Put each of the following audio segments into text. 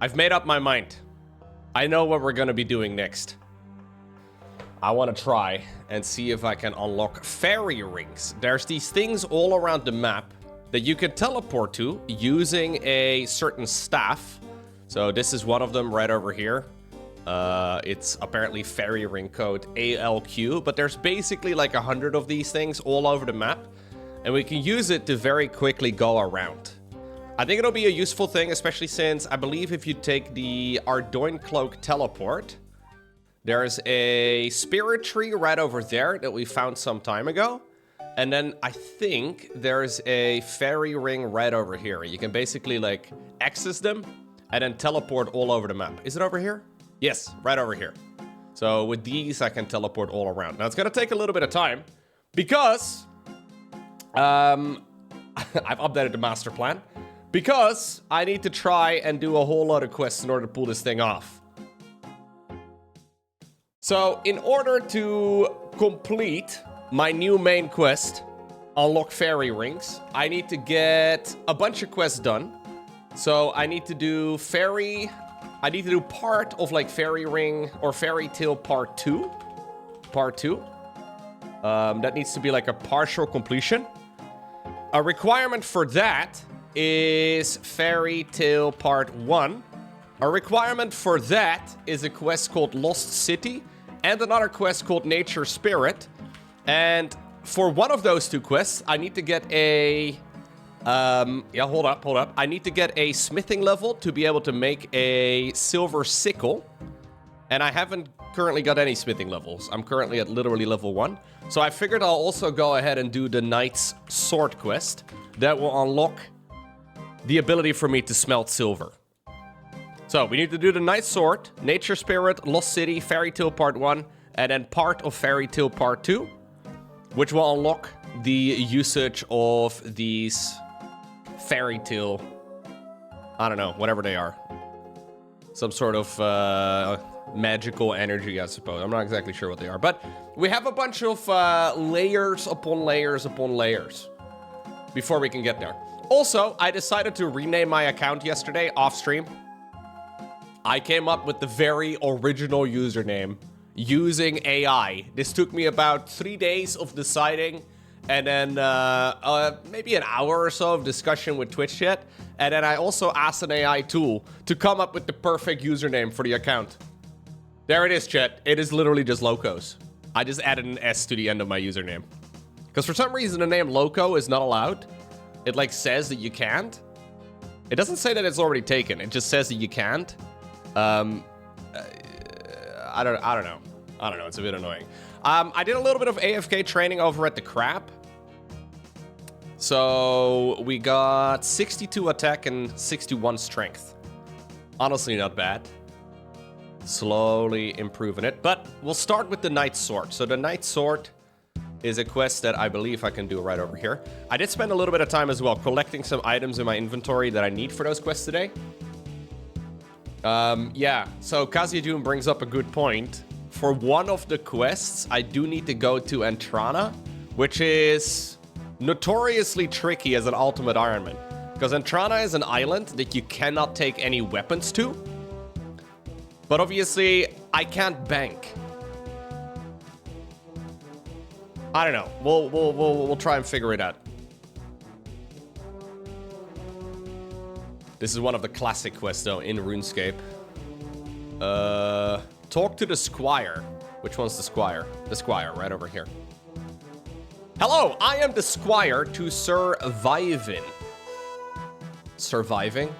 I've made up my mind. I know what we're gonna be doing next. I want to try and see if I can unlock fairy rings. There's these things all around the map that you can teleport to using a certain staff. So this is one of them right over here. It's apparently fairy ring code ALQ, but there's basically like 100 of these things all over the map, and we can use it to very quickly go around. I think it'll be a useful thing, especially since I believe if you take the Ardoin Cloak teleport, there's a spirit tree right over there that we found some time ago. And then I think there's a fairy ring right over here. You can basically like access them and then teleport all over the map. Is it over here? Yes, right over here. So with these, I can teleport all around. Now it's gonna take a little bit of time because I've updated the master plan. Because I need to try and do a whole lot of quests in order to pull this thing off. So, in order to complete my new main quest, unlock fairy rings, I need to get a bunch of quests done. So, I need to do part of like fairy ring or fairy tale part 2. That needs to be like a partial completion. A requirement for that is Fairy Tale Part 1. A requirement for that is a quest called Lost City and another quest called Nature Spirit. And for one of those two quests, I need to get a... hold up. I need to get a smithing level to be able to make a silver sickle. And I haven't currently got any smithing levels. I'm currently at literally level 1. So I figured I'll also go ahead and do the Knight's Sword quest. That will unlock the ability for me to smelt silver. So we need to do the Knight's Sword, Nature Spirit, Lost City, Fairy Tale Part 1, and then part of Fairy Tale Part 2, which will unlock the usage of these fairy tale, I don't know, whatever they are. Some sort of magical energy, I suppose. I'm not exactly sure what they are, but we have a bunch of layers upon layers upon layers before we can get there. Also, I decided to rename my account yesterday off stream. I came up with the very original username using AI. This took me about 3 days of deciding, and then maybe an hour or so of discussion with Twitch chat. And then I also asked an AI tool to come up with the perfect username for the account. There it is, chat. It is literally just Locos. I just added an S to the end of my username. Because for some reason the name Loco is not allowed. It like says that you can't. It doesn't say that it's already taken. It just says that you can't. I don't know. It's a bit annoying. I did a little bit of AFK training over at the Crab. So we got 62 attack and 61 strength. Honestly, not bad. Slowly improving it. But we'll start with the Knight's Sword. So the Knight's Sword is a quest that I believe I can do right over here. I did spend a little bit of time as well collecting some items in my inventory that I need for those quests today. Yeah, so Kaziadun brings up a good point. For one of the quests, I do need to go to Entrana, which is notoriously tricky as an ultimate Ironman. Because Entrana is an island that you cannot take any weapons to. But obviously, I can't bank. I don't know. We'll try and figure it out. This is one of the classic quests, though, in RuneScape. Talk to the Squire. Which one's the Squire? The Squire, right over here. Hello, I am the Squire to Sir Vivin. Surviving?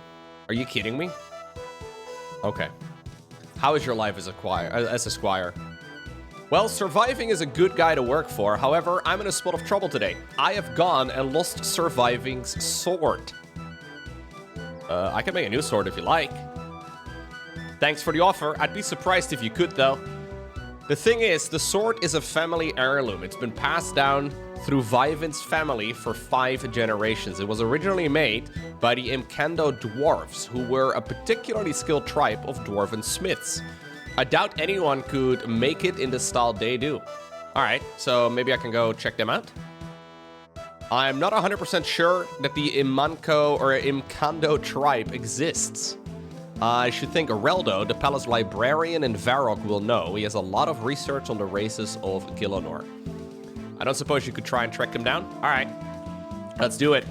Are you kidding me? Okay. How is your life as a Squire? Well, surviving is a good guy to work for. However, I'm in a spot of trouble today. I have gone and lost Surviving's sword. I can make a new sword if you like. Thanks for the offer. I'd be surprised if you could, though. The thing is, the sword is a family heirloom. It's been passed down through Vivin's family for 5 generations. It was originally made by the Imkando dwarves, who were a particularly skilled tribe of dwarven smiths. I doubt anyone could make it in the style they do. Alright, so maybe I can go check them out. I'm not 100% sure that the Imkando tribe exists. I should think Areldo, the palace librarian in Varrock, will know. He has a lot of research on the races of Gillinor. I don't suppose you could try and track him down? All right, let's do it.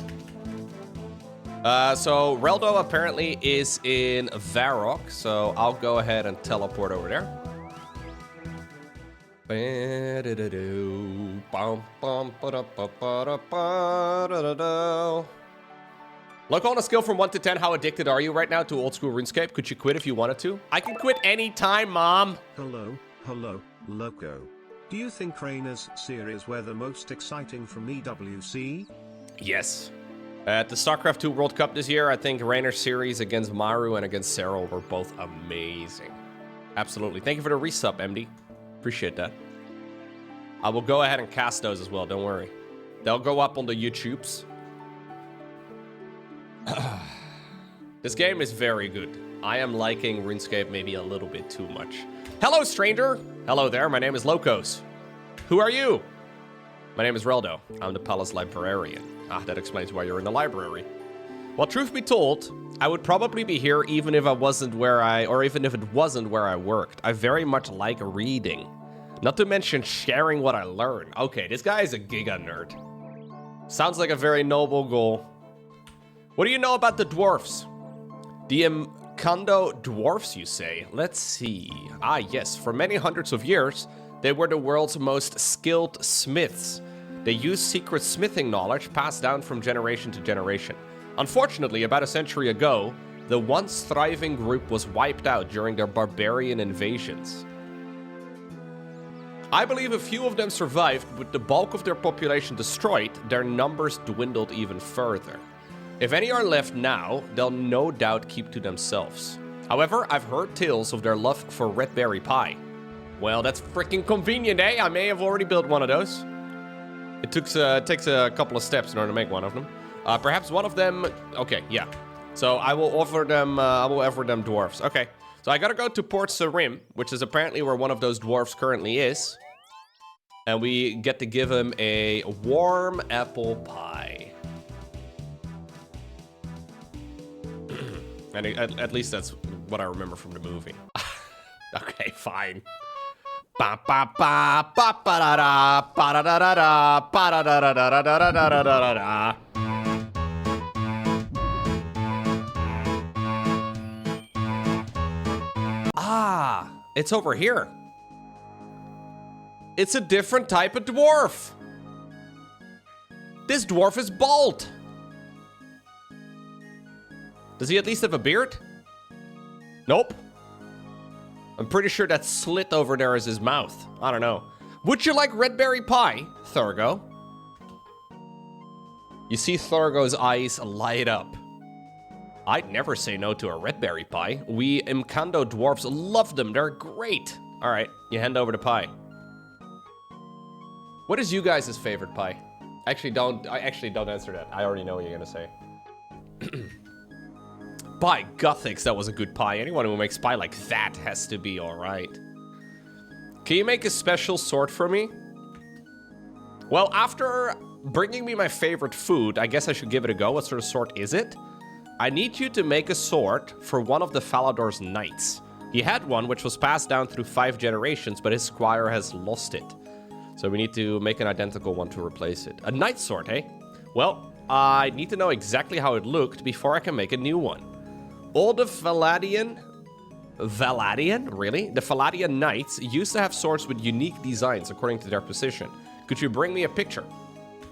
So Reldo apparently is in Varrock, so I'll go ahead and teleport over there. Look, on a scale from 1 to 10, how addicted are you right now to old school RuneScape? Could you quit if you wanted to? I can quit anytime, Mom. Hello, Loco. Do you think Rainer's series were the most exciting from EWC? Yes. At the StarCraft 2 World Cup this year, I think Rainer's series against Maru and against Serral were both amazing. Absolutely. Thank you for the resub, MD. Appreciate that. I will go ahead and cast those as well, don't worry. They'll go up on the YouTubes. This game is very good. I am liking RuneScape maybe a little bit too much. Hello, stranger! Hello there, my name is Locos. Who are you? My name is Reldo. I'm the palace librarian. Ah, that explains why you're in the library. Well, truth be told, I would probably be here even if I wasn't where even if it wasn't where I worked. I very much like reading. Not to mention sharing what I learn. Okay, this guy is a giga nerd. Sounds like a very noble goal. What do you know about the dwarfs? The Imkando dwarfs, you say? Let's see. Ah, yes. For many hundreds of years, they were the world's most skilled smiths. They used secret smithing knowledge passed down from generation to generation. Unfortunately, about a century ago, the once thriving group was wiped out during their barbarian invasions. I believe a few of them survived, but with the bulk of their population destroyed, their numbers dwindled even further. If any are left now, they'll no doubt keep to themselves. However, I've heard tales of their love for red berry pie. Well, that's freaking convenient, eh? I may have already built one of those. It takes a couple of steps in order to make one of them. Perhaps one of them... Okay, yeah. So I will offer them dwarfs. Okay. So I gotta go to Port Sarim, which is apparently where one of those dwarfs currently is. And we get to give him a warm apple pie. And at least that's what I remember from the movie. Okay, fine. Ba ba ba ba ba da da ba da da da da ba da da da da da da da da da. Ah, it's over here. It's a different type of dwarf. This dwarf is bald. Does he at least have a beard? Nope. I'm pretty sure that slit over there is his mouth. I don't know. Would you like red berry pie, Thurgo? You see Thurgo's eyes light up. I'd never say no to a red berry pie. We Imkando dwarfs love them. They're great. All right, you hand over the pie. What is you guys' favorite pie? Actually, don't answer that. I already know what you're gonna say. By Gothics, that was a good pie. Anyone who makes pie like that has to be alright. Can you make a special sword for me? Well, after bringing me my favorite food, I guess I should give it a go. What sort of sword is it? I need you to make a sword for one of the Falador's knights. He had one which was passed down through 5 generations, but his squire has lost it. So we need to make an identical one to replace it. A knight sword, eh? Well, I need to know exactly how it looked before I can make a new one. All the Valadian, really? The Valadian knights used to have swords with unique designs according to their position. Could you bring me a picture?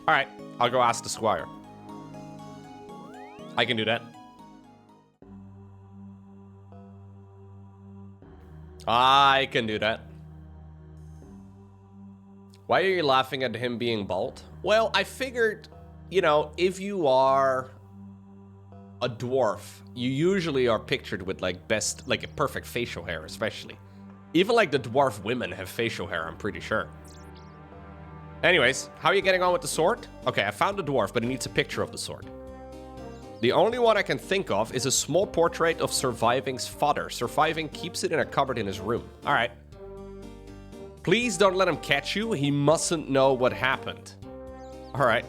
All right, I'll go ask the squire. I can do that. I can do that. Why are you laughing at him being bald? Well, I figured, you know, if you are a dwarf, you usually are pictured with like a perfect facial hair, especially. Even like the dwarf women have facial hair, I'm pretty sure. Anyways, how are you getting on with the sword? Okay, I found the dwarf, but he needs a picture of the sword. The only one I can think of is a small portrait of Surviving's father. Surviving keeps it in a cupboard in his room. All right. Please don't let him catch you. He mustn't know what happened. All right.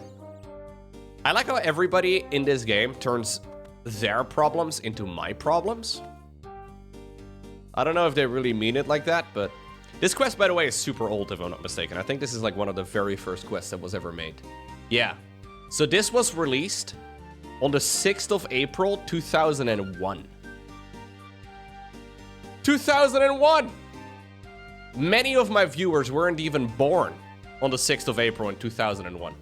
I like how everybody in this game turns their problems into my problems. I don't know if they really mean it like that, but... This quest, by the way, is super old, if I'm not mistaken. I think this is like one of the very first quests that was ever made. Yeah. So this was released on the 6th of April, 2001. 2001! Many of my viewers weren't even born on the 6th of April in 2001.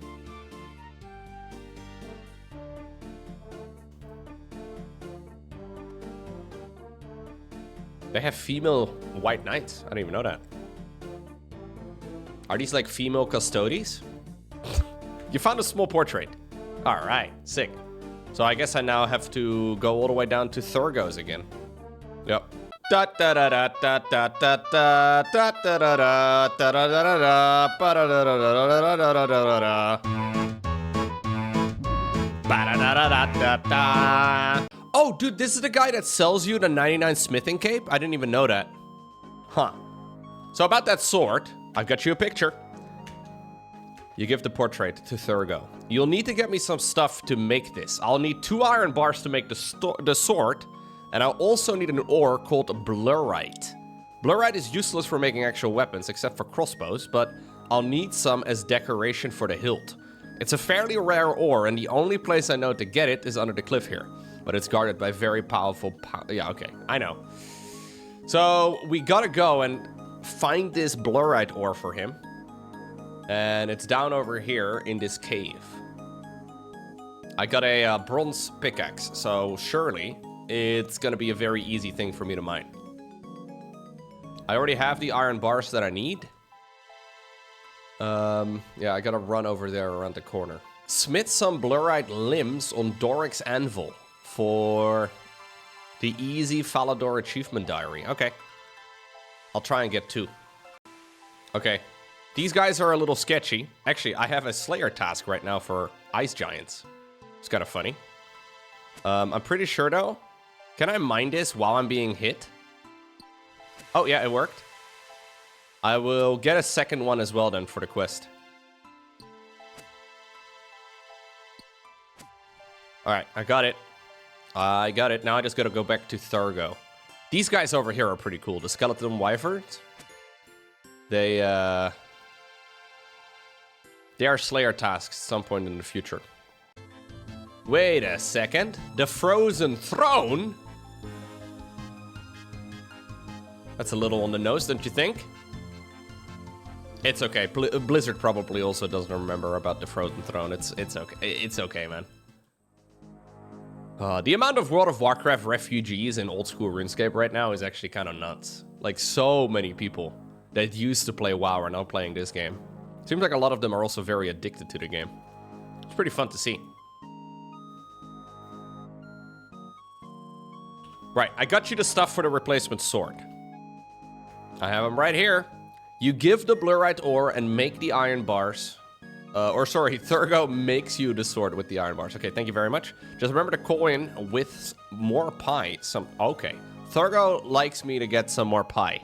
They have female white knights. I didn't even know that. Are these like female custodies? You found a small portrait. All right, sick. So I guess I now have to go all the way down to Thurgo's again. Yep. Da da da da da da da da da da da da da da da da da. Oh, dude, this is the guy that sells you the 99 smithing cape? I didn't even know that. Huh. So about that sword, I've got you a picture. You give the portrait to Thurgo. You'll need to get me some stuff to make this. I'll need 2 iron bars to make the sword, and I'll also need an ore called blurite. Blurite is useless for making actual weapons, except for crossbows, but I'll need some as decoration for the hilt. It's a fairly rare ore, and the only place I know to get it is under the cliff here. But it's guarded by very powerful... yeah, okay, I know. So, we gotta go and find this blurite ore for him. And it's down over here in this cave. I got a bronze pickaxe, so surely it's gonna be a very easy thing for me to mine. I already have the iron bars that I need. Yeah, I gotta run over there around the corner. Smith some blurite limbs on Doric's anvil for the easy Falador achievement diary. Okay. I'll try and get 2. Okay. These guys are a little sketchy. Actually, I have a Slayer task right now for ice giants. It's kind of funny. I'm pretty sure, though. Can I mine this while I'm being hit? Oh, yeah, it worked. I will get a second one as well, then, for the quest. Alright, I got it. I got it. Now I just gotta go back to Thurgo. These guys over here are pretty cool. The skeleton wyverns. They are Slayer tasks at some point in the future. Wait a second. The Frozen Throne? That's a little on the nose, don't you think? It's okay. Blizzard probably also doesn't remember about the Frozen Throne. It's okay. It's okay, man. The amount of World of Warcraft refugees in old school RuneScape right now is actually kind of nuts. Like, so many people that used to play WoW are now playing this game. Seems like a lot of them are also very addicted to the game. It's pretty fun to see. Right, I got you the stuff for the replacement sword. I have them right here. You give the blurite ore and make the iron bars. Thurgo makes you the sword with the iron bars. Okay, thank you very much. Just remember to coin with more pie. Okay. Thurgo likes me to get some more pie.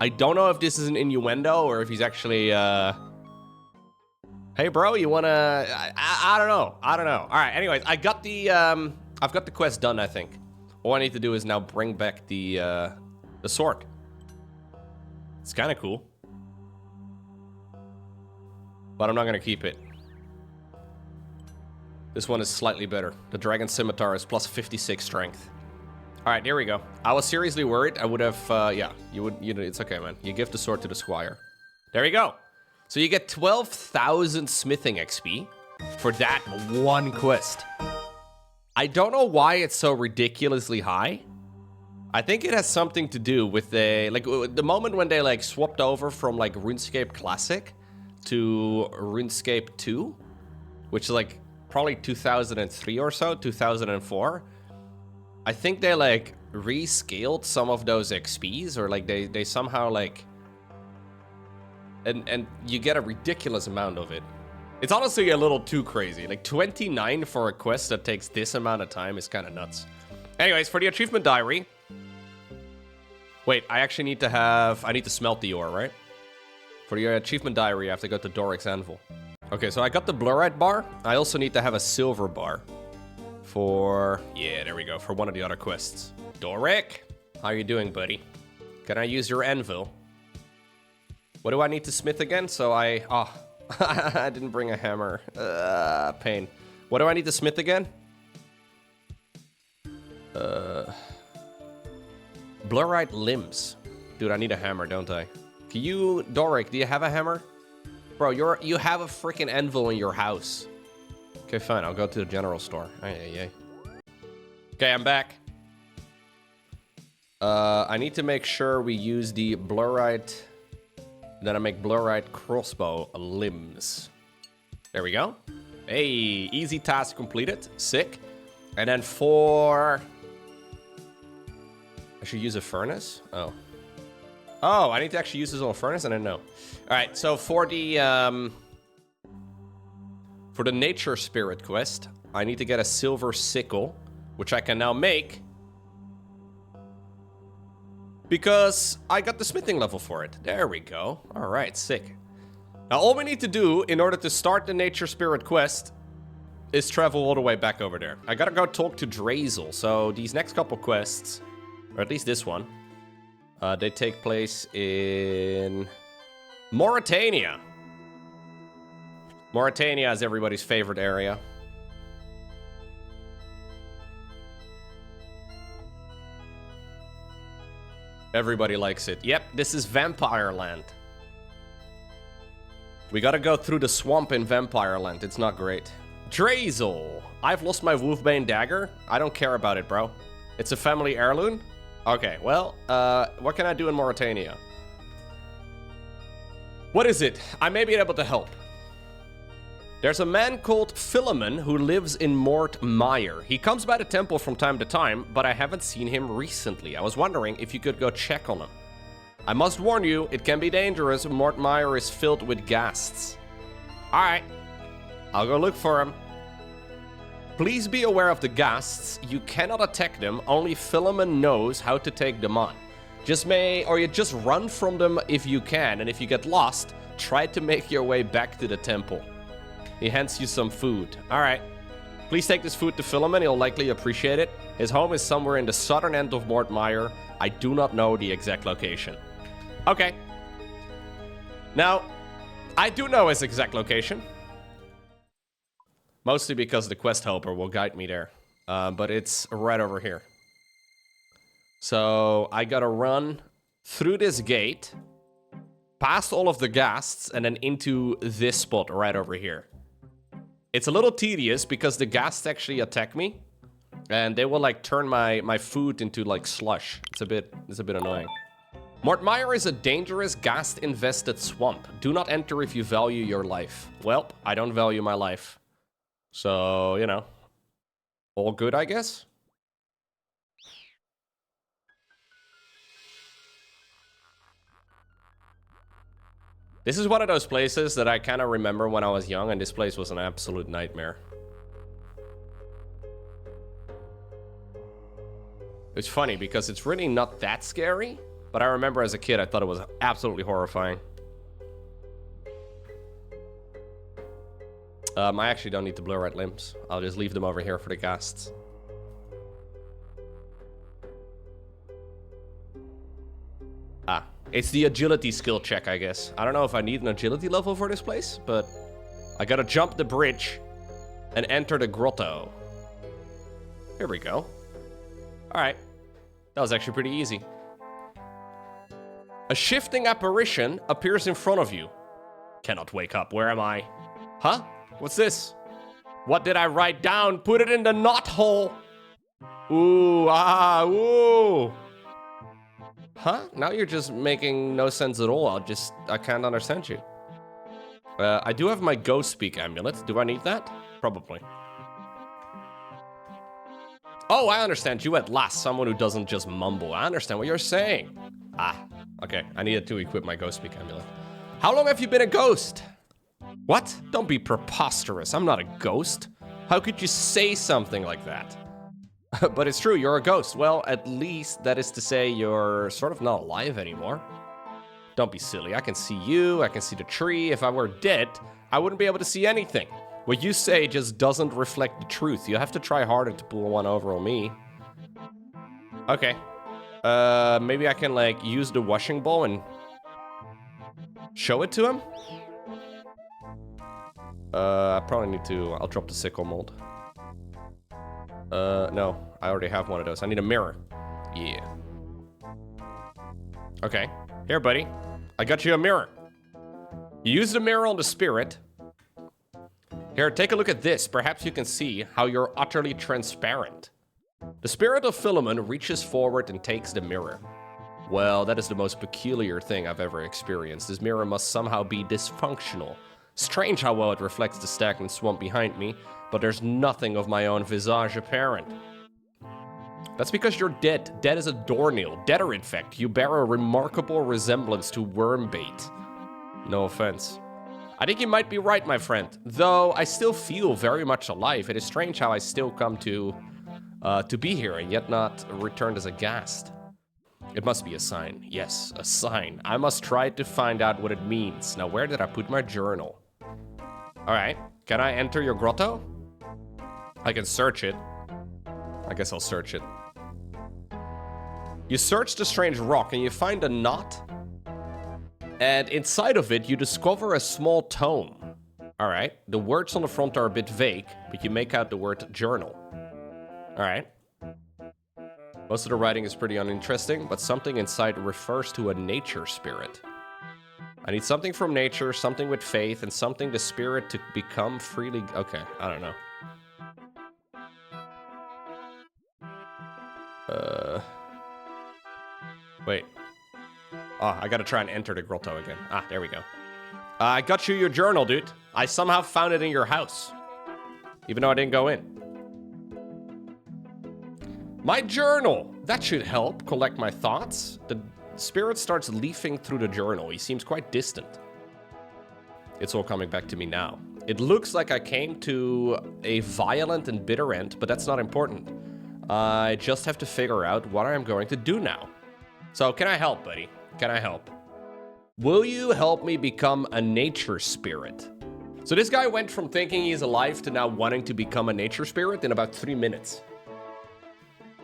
I don't know if this is an innuendo or if he's actually, Hey, bro, you wanna... I don't know. I don't know. All right, anyways, I got the, I've got the quest done, I think. All I need to do is now bring back the sword. It's kind of cool. But I'm not gonna keep it. This one is slightly better. The Dragon Scimitar is plus 56 strength. Alright, there we go. I was seriously worried. I would have, yeah, it's okay, man. You give the sword to the squire. There you go. So you get 12,000 smithing XP for that one quest. I don't know why it's so ridiculously high. I think it has something to do with the moment when they like swapped over from like RuneScape Classic to RuneScape 2, which is like probably 2003 or so, 2004. I think they like rescaled some of those XPs, or like they somehow like and you get a ridiculous amount of it. It's honestly a little too crazy. Like 29 for a quest that takes this amount of time is kind of nuts. Anyways, for the achievement diary. Wait, I actually need to smelt the ore, right? For the achievement diary, I have to go to Doric's anvil. Okay, so I got the blurite bar. I also need to have a silver bar for, yeah, there we go, for one of the other quests. Doric, how are you doing, buddy? Can I use your anvil? What do I need to smith again? So I... Oh, I didn't bring a hammer. Pain. What do I need to smith again? Blurite limbs. Dude, I need a hammer, don't I? Can you... Doric, do you have a hammer? Bro, you have a freaking anvil in your house. Okay, fine. I'll go to the general store. Ay. Okay, I'm back. I need to make sure we use the blurite... Then I make blurite crossbow limbs. There we go. Hey, easy task completed. Sick. And then for... I should use a furnace? Oh. Oh, I need to actually use this on a furnace? I didn't know. Alright, so for the nature spirit quest, I need to get a silver sickle, which I can now make. Because I got the smithing level for it. There we go. Alright, sick. Now all we need to do in order to start the nature spirit quest is travel all the way back over there. I gotta go talk to Drazel. So these next couple quests, or at least this one, they take place in Mauritania. Mauritania is everybody's favorite area. Everybody likes it. Yep, this is Vampire Land. We gotta go through the swamp in Vampire Land. It's not great. Drazel. I've lost my Wolfbane dagger. I don't care about it, bro. It's a family heirloom? Okay, well, what can I do in Mauritania? What is it? I may be able to help. There's a man called Philemon who lives in Mort Mire. He comes by the temple from time to time, but I haven't seen him recently. I was wondering if you could go check on him. I must warn you, it can be dangerous. Mort Mire is filled with ghasts. Alright, I'll go look for him. Please be aware of the ghasts. You cannot attack them, only Philemon knows how to take them on. You just run from them if you can, and if you get lost, try to make your way back to the temple. He hands you some food. Alright. Please take this food to Philemon, he'll likely appreciate it. His home is somewhere in the southern end of Mort Mire. I do not know the exact location. Okay. Now, I do know his exact location. Mostly because the quest helper will guide me there. But it's right over here. So, I gotta run through this gate, past all of the ghasts, and then into this spot right over here. It's a little tedious because the ghasts actually attack me. And they will like turn my food into like slush. It's a bit annoying. Mort Mire is a dangerous ghast-infested swamp. Do not enter if you value your life. Well, I don't value my life. So, you know, all good, I guess? This is one of those places that I kind of remember when I was young, and this place was an absolute nightmare. It's funny because it's really not that scary, but I remember as a kid I thought it was absolutely horrifying. I actually don't need the blurite limbs. I'll just leave them over here for the ghasts. Ah, it's the agility skill check, I guess. I don't know if I need an agility level for this place, but I gotta jump the bridge and enter the grotto. Here we go. Alright. That was actually pretty easy. A shifting apparition appears in front of you. Cannot wake up. Where am I? Huh? What's this? What did I write down? Put it in the knot hole. Ooh, ah, ooh. Huh? Now you're just making no sense at all. I can't understand you. I do have my ghost speak amulet. Do I need that? Probably. Oh, I understand you at last. Someone who doesn't just mumble. I understand what you're saying. Ah, okay. I needed to equip my ghost speak amulet. How long have you been a ghost? What? Don't be preposterous. I'm not a ghost. How could you say something like that? But it's true, you're a ghost. Well, at least that is to say you're sort of not alive anymore. Don't be silly. I can see you. I can see the tree. If I were dead, I wouldn't be able to see anything. What you say just doesn't reflect the truth. You have to try harder to pull one over on me. Okay. Maybe I can, like, use the washing bowl and show it to him? I probably need to... I'll drop the sickle mold. No. I already have one of those. I need a mirror. Yeah. Okay. Here, buddy. I got you a mirror. You use the mirror on the spirit. Here, take a look at this. Perhaps you can see how you're utterly transparent. The spirit of Philemon reaches forward and takes the mirror. Well, that is the most peculiar thing I've ever experienced. This mirror must somehow be dysfunctional. Strange how well it reflects the stagnant swamp behind me, but there's nothing of my own visage apparent. That's because you're dead. Dead as a doornail. Deader, in fact. You bear a remarkable resemblance to worm bait. No offense. I think you might be right, my friend. Though I still feel very much alive. It is strange how I still come to be here and yet not returned as a ghast. It must be a sign. Yes, a sign. I must try to find out what it means. Now, where did I put my journal? Alright. Can I enter your grotto? I can search it. I guess I'll search it. You search the strange rock and you find a knot. And inside of it, you discover a small tome. Alright. The words on the front are a bit vague, but you make out the word journal. Alright. Most of the writing is pretty uninteresting, but something inside refers to a nature spirit. I need something from nature, something with faith, and something the spirit to become freely... Okay, I don't know. Wait. Oh, I gotta try and enter the grotto again. Ah, there we go. I got you your journal, dude. I somehow found it in your house. Even though I didn't go in. My journal! That should help collect my thoughts. The spirit starts leafing through the journal. He seems quite distant. It's all coming back to me now. It looks like I came to a violent and bitter end, but that's not important. I just have to figure out what I am going to do now. So, can I help, buddy? Can I help? Will you help me become a nature spirit? So this guy went from thinking he's alive to now wanting to become a nature spirit in about 3 minutes.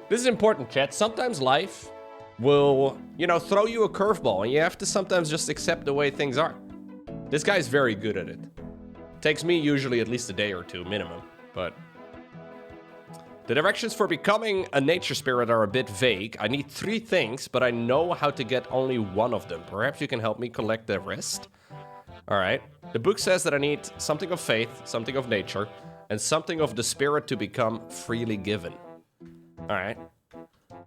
This is important, chat. Sometimes life will, you know, throw you a curveball, and you have to sometimes just accept the way things are. This guy's very good at it. Takes me usually at least a day or two minimum, but... The directions for becoming a nature spirit are a bit vague. I need 3 things, but I know how to get only one of them. Perhaps you can help me collect the rest? Alright. The book says that I need something of faith, something of nature, and something of the spirit to become freely given. Alright.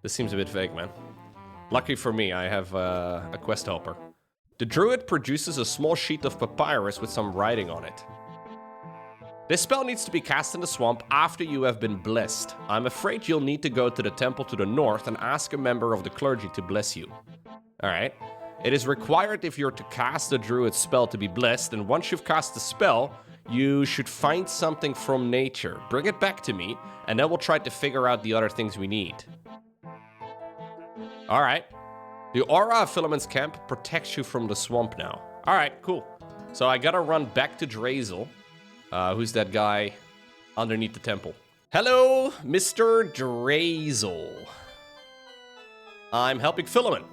This seems a bit vague, man. Lucky for me, I have a quest helper. The druid produces a small sheet of papyrus with some writing on it. This spell needs to be cast in the swamp after you have been blessed. I'm afraid you'll need to go to the temple to the north and ask a member of the clergy to bless you. Alright. It is required if you're to cast a druid spell to be blessed, and once you've cast the spell, you should find something from nature. Bring it back to me, and then we'll try to figure out the other things we need. Alright. The aura of Philemon's camp protects you from the swamp now. Alright, cool. So I gotta run back to Drazel. Who's that guy underneath the temple? Hello, Mr. Drazel. I'm helping Philemon.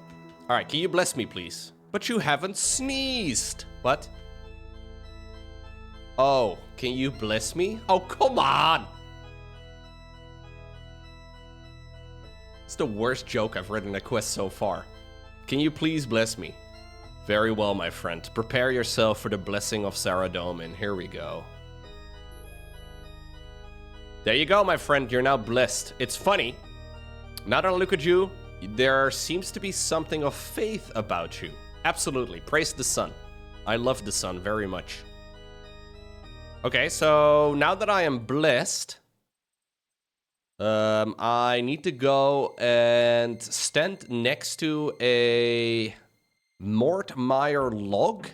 All right, can you bless me, please? But you haven't sneezed. What? Oh, can you bless me? Oh, come on. It's the worst joke I've read in a quest so far. Can you please bless me? Very well, my friend. Prepare yourself for the blessing of Saradomin. Here we go. There you go, my friend. You're now blessed. It's funny. Now that I look at you, there seems to be something of faith about you. Absolutely. Praise the sun. I love the sun very much. Okay, so now that I am blessed, I need to go and stand next to a Mortmire log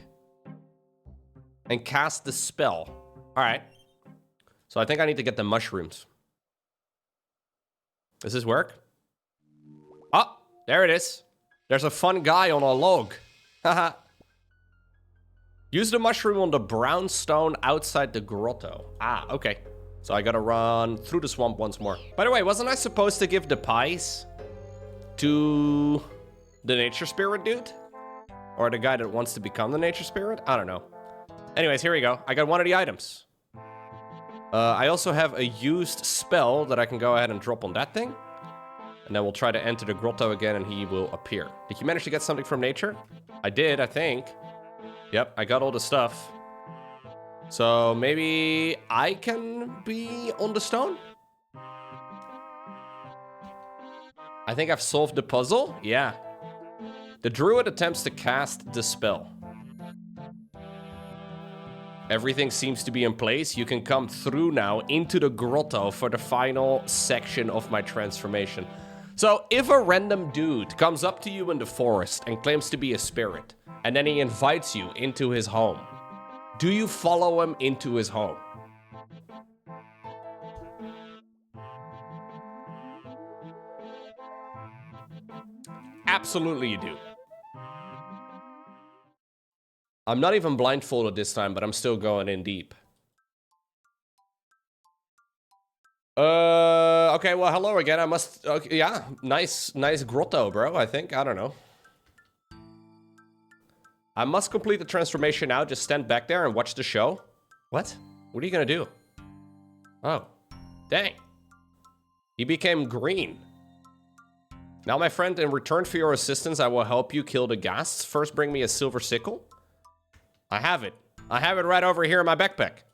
and cast the spell. All right. So I think I need to get the mushrooms. Does this work? Oh, there it is. There's a fun guy on a log. Haha. Use the mushroom on the brown stone outside the grotto. Ah, okay. So I gotta run through the swamp once more. By the way, wasn't I supposed to give the pies to the nature spirit dude? Or the guy that wants to become the nature spirit? I don't know. Anyways, here we go. I got one of the items. I also have a used spell that I can go ahead and drop on that thing. And then we'll try to enter the grotto again and he will appear. Did you manage to get something from nature? I did, I think. Yep, I got all the stuff. So maybe I can be on the stone? I think I've solved the puzzle. Yeah. The druid attempts to cast the spell. Everything seems to be in place. You can come through now into the grotto for the final section of my transformation. So if a random dude comes up to you in the forest and claims to be a spirit, and then he invites you into his home, do you follow him into his home? Absolutely you do. I'm not even blindfolded this time, but I'm still going in deep. Okay, well, hello again. I must, okay, yeah, nice grotto, bro, I think. I don't know. I must complete the transformation now. Just stand back there and watch the show. What? What are you gonna do? Oh, dang. He became green. Now, my friend, in return for your assistance, I will help you kill the ghasts. First, bring me a silver sickle. I have it. I have it right over here in my backpack.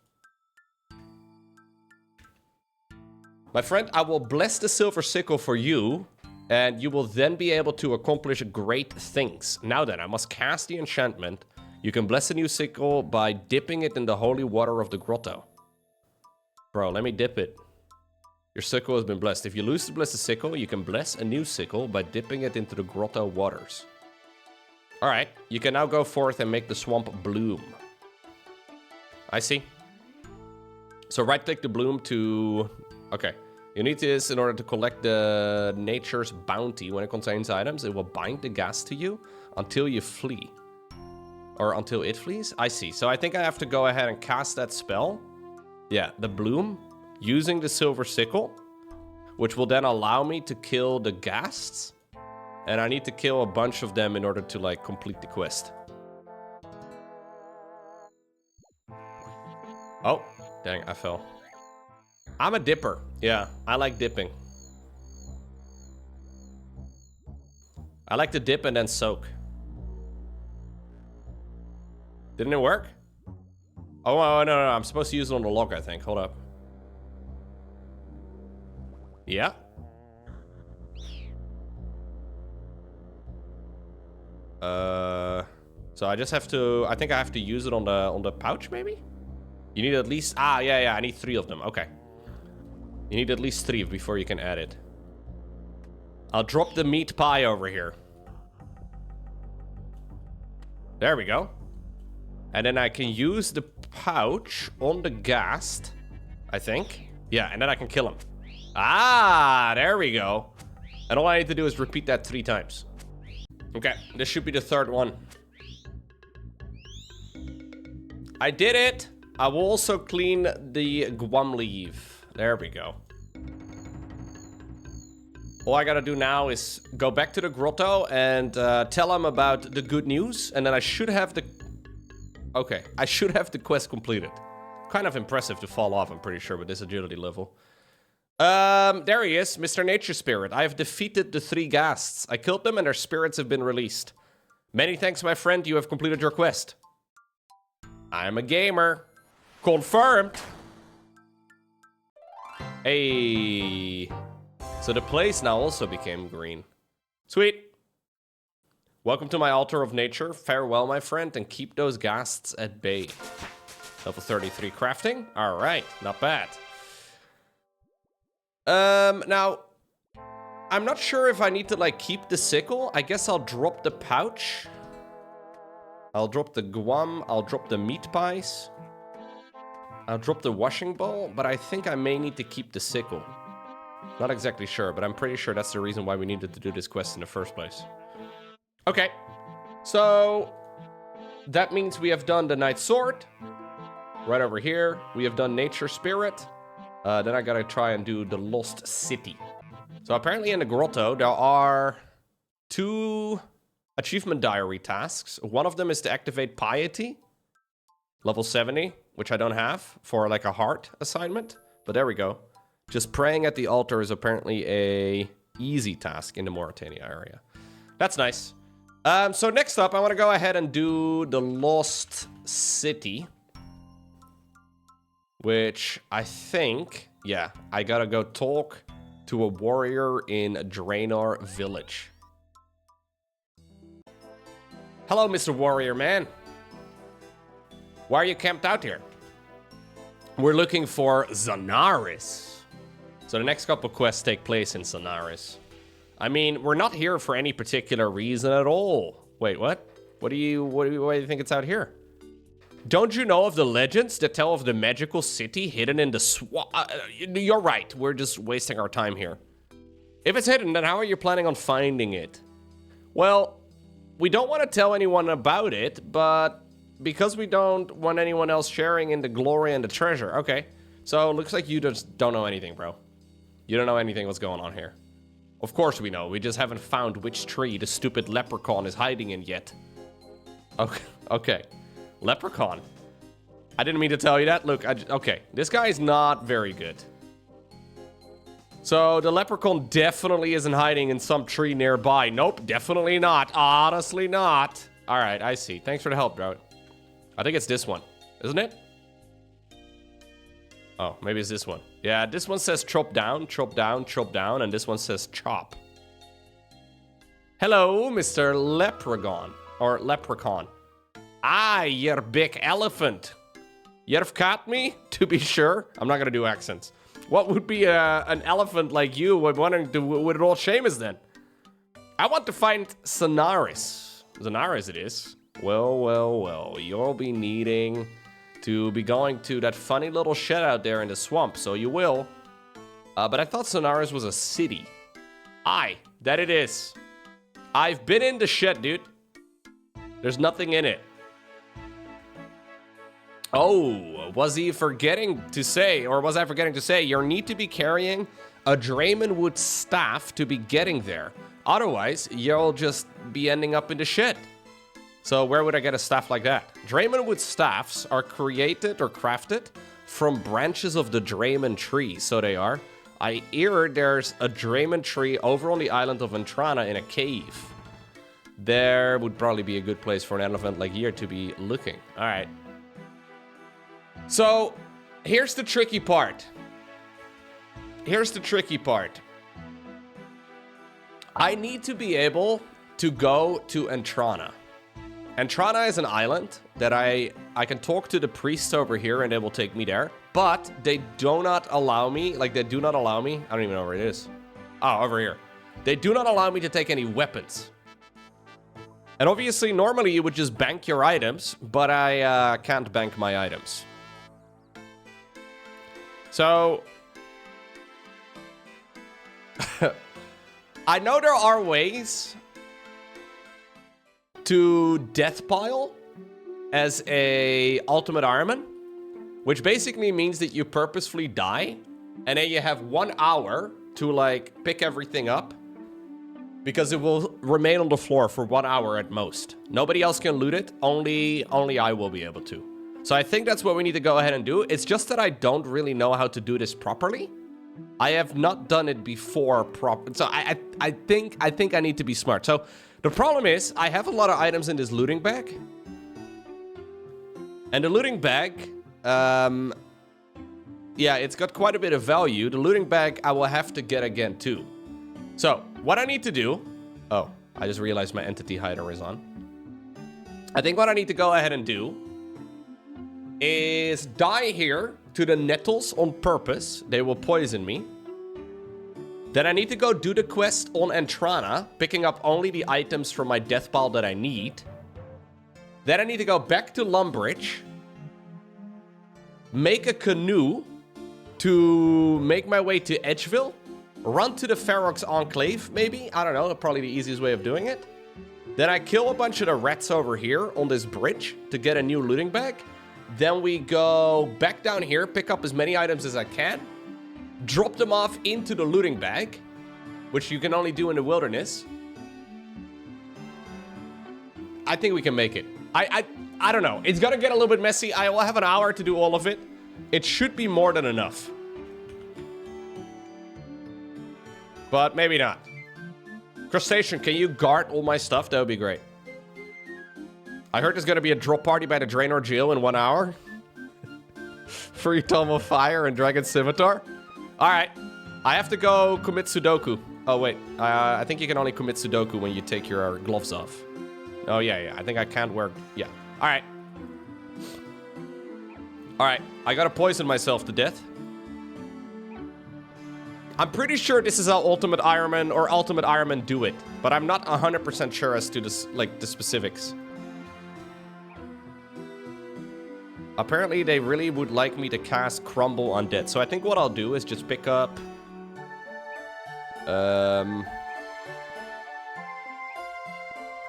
My friend, I will bless the silver sickle for you, and you will then be able to accomplish great things. Now then, I must cast the enchantment. You can bless a new sickle by dipping it in the holy water of the grotto. Bro, let me dip it. Your sickle has been blessed. If you lose to bless the sickle, you can bless a new sickle by dipping it into the grotto waters. Alright, you can now go forth and make the swamp bloom. I see. So right-click the bloom to... Okay. You need this in order to collect the nature's bounty. When it contains items, it will bind the ghast to you until you flee. Or until it flees? I see. So I think I have to go ahead and cast that spell. Yeah, the bloom. Using the silver sickle. Which will then allow me to kill the ghasts. And I need to kill a bunch of them in order to, like, complete the quest. Oh, dang, I fell. I'm a dipper. Yeah, I like dipping. I like to dip and then soak. Didn't it work? Oh, no, I'm supposed to use it on the log, I think. Hold up. Yeah. So I just have to... I think I have to use it on the pouch, maybe? You need at least... Ah, yeah, I need 3 of them. Okay. You need at least 3 before you can add it. I'll drop the meat pie over here. There we go. And then I can use the pouch on the ghast, I think. Yeah, and then I can kill him. Ah, there we go. And all I need to do is repeat that 3 times. Okay, this should be the 3rd one. I did it! I will also clean the guam leaf. There we go. All I gotta do now is go back to the grotto and tell him about the good news. And then I should have the... Okay, I should have the quest completed. Kind of impressive to fall off, I'm pretty sure, with this agility level. There he is, Mr. Nature Spirit. I have defeated the 3 ghasts. I killed them and their spirits have been released. Many thanks, my friend. You have completed your quest. I'm a gamer. Confirmed. Hey. So the place now also became green. Sweet. Welcome to my altar of nature. Farewell, my friend, and keep those ghasts at bay. Level 33 crafting. All right, not bad. Now, I'm not sure if I need to, like, keep the sickle. I guess I'll drop the pouch. I'll drop the guam. I'll drop the meat pies. I'll drop the washing bowl, but I think I may need to keep the sickle. Not exactly sure, but I'm pretty sure that's the reason why we needed to do this quest in the first place. Okay, so that means we have done the Night Sword. Right over here, we have done Nature Spirit. Then I gotta try and do the Lost City. So apparently in the grotto, there are 2 achievement diary tasks. One of them is to activate piety, level 70, which I don't have, for like a heart assignment. But there we go. Just praying at the altar is apparently a easy task in the Mauritania area. That's nice. So next up, I want to go ahead and do the Lost City, which I think, yeah, I gotta go talk to a warrior in Draenor Village. Hello, Mr. Warrior Man. Why are you camped out here? We're looking for Zanaris. So the next couple quests take place in Zanaris. I mean, we're not here for any particular reason at all. Wait, what? Why do you think it's out here? Don't you know of the legends that tell of the magical city hidden in the swamp? You're right, we're just wasting our time here. If it's hidden, then how are you planning on finding it? Well, we don't want to tell anyone about it, but because we don't want anyone else sharing in the glory and the treasure. Okay, so it looks like you just don't know anything, bro. You don't know anything what's going on here. Of course we know, we just haven't found which tree the stupid leprechaun is hiding in yet. Okay. Leprechaun. I didn't mean to tell you that. Look, okay, this guy is not very good. So the leprechaun definitely isn't hiding in some tree nearby. Nope, definitely not. Honestly not. All right, I see. Thanks for the help, bro. I think it's this one, isn't it? Oh, maybe it's this one. Yeah, this one says chop down, chop down, chop down, and this one says chop. Hello, Mr. Leprechaun, or Leprechaun. Ah, you big elephant. You've caught me, to be sure. I'm not gonna do accents. What would be an elephant like you wanting to with all Seamus then? I want to find Zanaris. Zanaris it is. Well. You'll be needing to be going to that funny little shed out there in the swamp, so you will. But I thought Zanaris was a city. Aye, that it is. I've been in the shed, dude. There's nothing in it. Oh, was I forgetting to say you need to be carrying a Draenwood staff to be getting there. Otherwise, you'll just be ending up in the shit. So where would I get a staff like that? Draenwood staffs are created or crafted from branches of the Draenman tree, so they are. I hear there's a Draenman tree over on the island of Entrana in a cave. There would probably be a good place for an elephant like you to be looking. All right. So, here's the tricky part. I need to be able to go to Entrana. Entrana is an island that I can talk to the priests over here and they will take me there. But they do not allow me, I don't even know where it is. Oh, over here. They do not allow me to take any weapons. And obviously, normally you would just bank your items, but I can't bank my items. So, I know there are ways to death pile as a ultimate Ironman, which basically means that you purposefully die, and then you have 1 hour to pick everything up, because it will remain on the floor for 1 hour at most. Nobody else can loot it, only I will be able to. So I think that's what we need to go ahead and do. It's just that I don't really know how to do this properly. I have not done it before so I think I need to be smart. So the problem is I have a lot of items in this looting bag. And the looting bag, yeah, it's got quite a bit of value. The looting bag I will have to get again too. So what I need to do, oh, I just realized my entity hider is on. I think what I need to go ahead and do is die here to the nettles on purpose. They will poison me. Then I need to go do the quest on Entrana, picking up only the items from my death pile that I need. Then I need to go back to Lumbridge, make a canoe to make my way to Edgeville, run to the Ferox Enclave, maybe? I don't know, probably the easiest way of doing it. Then I kill a bunch of the rats over here on this bridge to get a new looting bag. Then we go back down here, pick up as many items as I can, drop them off into the looting bag, which you can only do in the wilderness. I think we can make it. I don't know. It's gonna get a little bit messy. I will have an hour to do all of it. It should be more than enough. But maybe not. Crustacean, can you guard all my stuff? That would be great. I heard there's gonna be a drop party by the Draenor Jail in 1 hour. Free Tome of Fire and Dragon Scimitar. Alright. I have to go commit Sudoku. Oh, wait. I think you can only commit Sudoku when you take your gloves off. Oh, yeah. I think I can't wear... Yeah. Alright. Alright. I gotta poison myself to death. I'm pretty sure this is how Ultimate Ironman or Ultimate Ironman do it. But I'm not 100% sure as to this, like, the specifics. Apparently, they really would like me to cast Crumble Undead. So I think what I'll do is just pick up...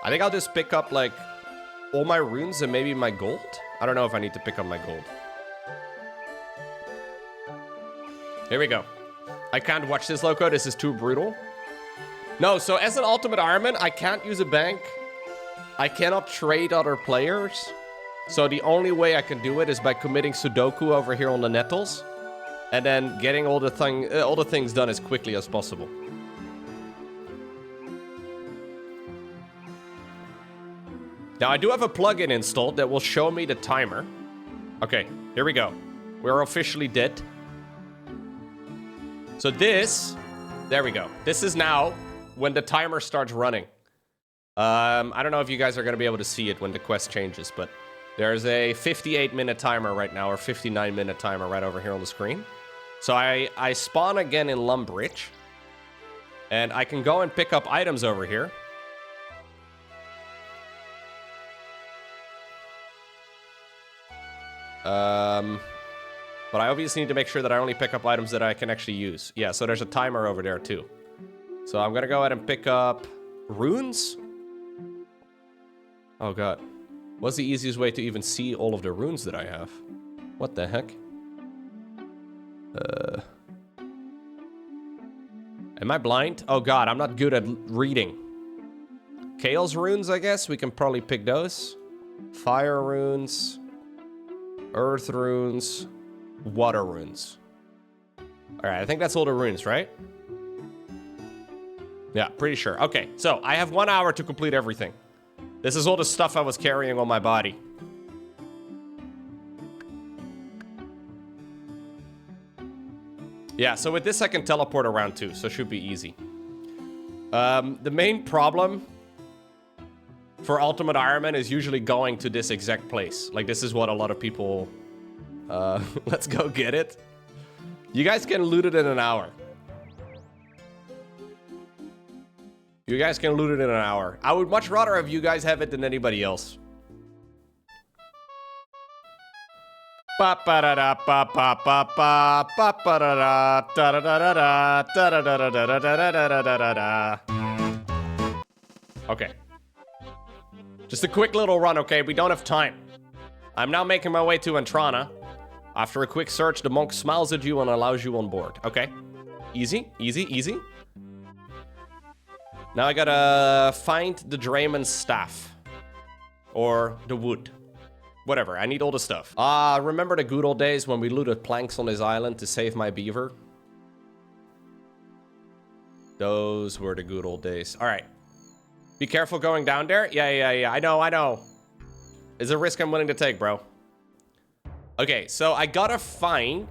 I think I'll just pick up, like, all my runes and maybe my gold. I don't know if I need to pick up my gold. Here we go. I can't watch this, Loco. This is too brutal. No, so as an Ultimate Ironman, I can't use a bank. I cannot trade other players. So the only way I can do it is by committing Sudoku over here on the nettles. And then getting all the things done as quickly as possible. Now, I do have a plugin installed that will show me the timer. Okay, here we go. We're officially dead. So this... There we go. This is now when the timer starts running. I don't know if you guys are going to be able to see it when the quest changes, but... There's a 58-minute timer right now, or 59-minute timer right over here on the screen. So I spawn again in Lumbridge. And I can go and pick up items over here. But I obviously need to make sure that I only pick up items that I can actually use. Yeah, so there's a timer over there too. So I'm gonna go ahead and pick up runes. Oh god. What's the easiest way to even see all of the runes that I have? What the heck? Am I blind? Oh god, I'm not good at reading. Chaos runes, I guess. We can probably pick those. Fire runes. Earth runes. Water runes. Alright, I think that's all the runes, right? Yeah, pretty sure. Okay, so I have 1 hour to complete everything. This is all the stuff I was carrying on my body. Yeah, so with this I can teleport around too, so it should be easy. The main problem for Ultimate Ironman is usually going to this exact place. Like, this is what a lot of people... let's go get it. You guys can loot it in an hour. You guys can loot it in an hour. I would much rather have you guys have it than anybody else. Okay. Just a quick little run, okay? We don't have time. I'm now making my way to Antrana. After a quick search, the monk smiles at you and allows you on board. Okay. Easy, easy, easy. Now I gotta find the Drayman's staff. Or the wood. Whatever, I need all the stuff. Remember the good old days when we looted planks on this island to save my beaver? Those were the good old days. Alright. Be careful going down there. Yeah. I know. It's a risk I'm willing to take, bro. Okay, so I gotta find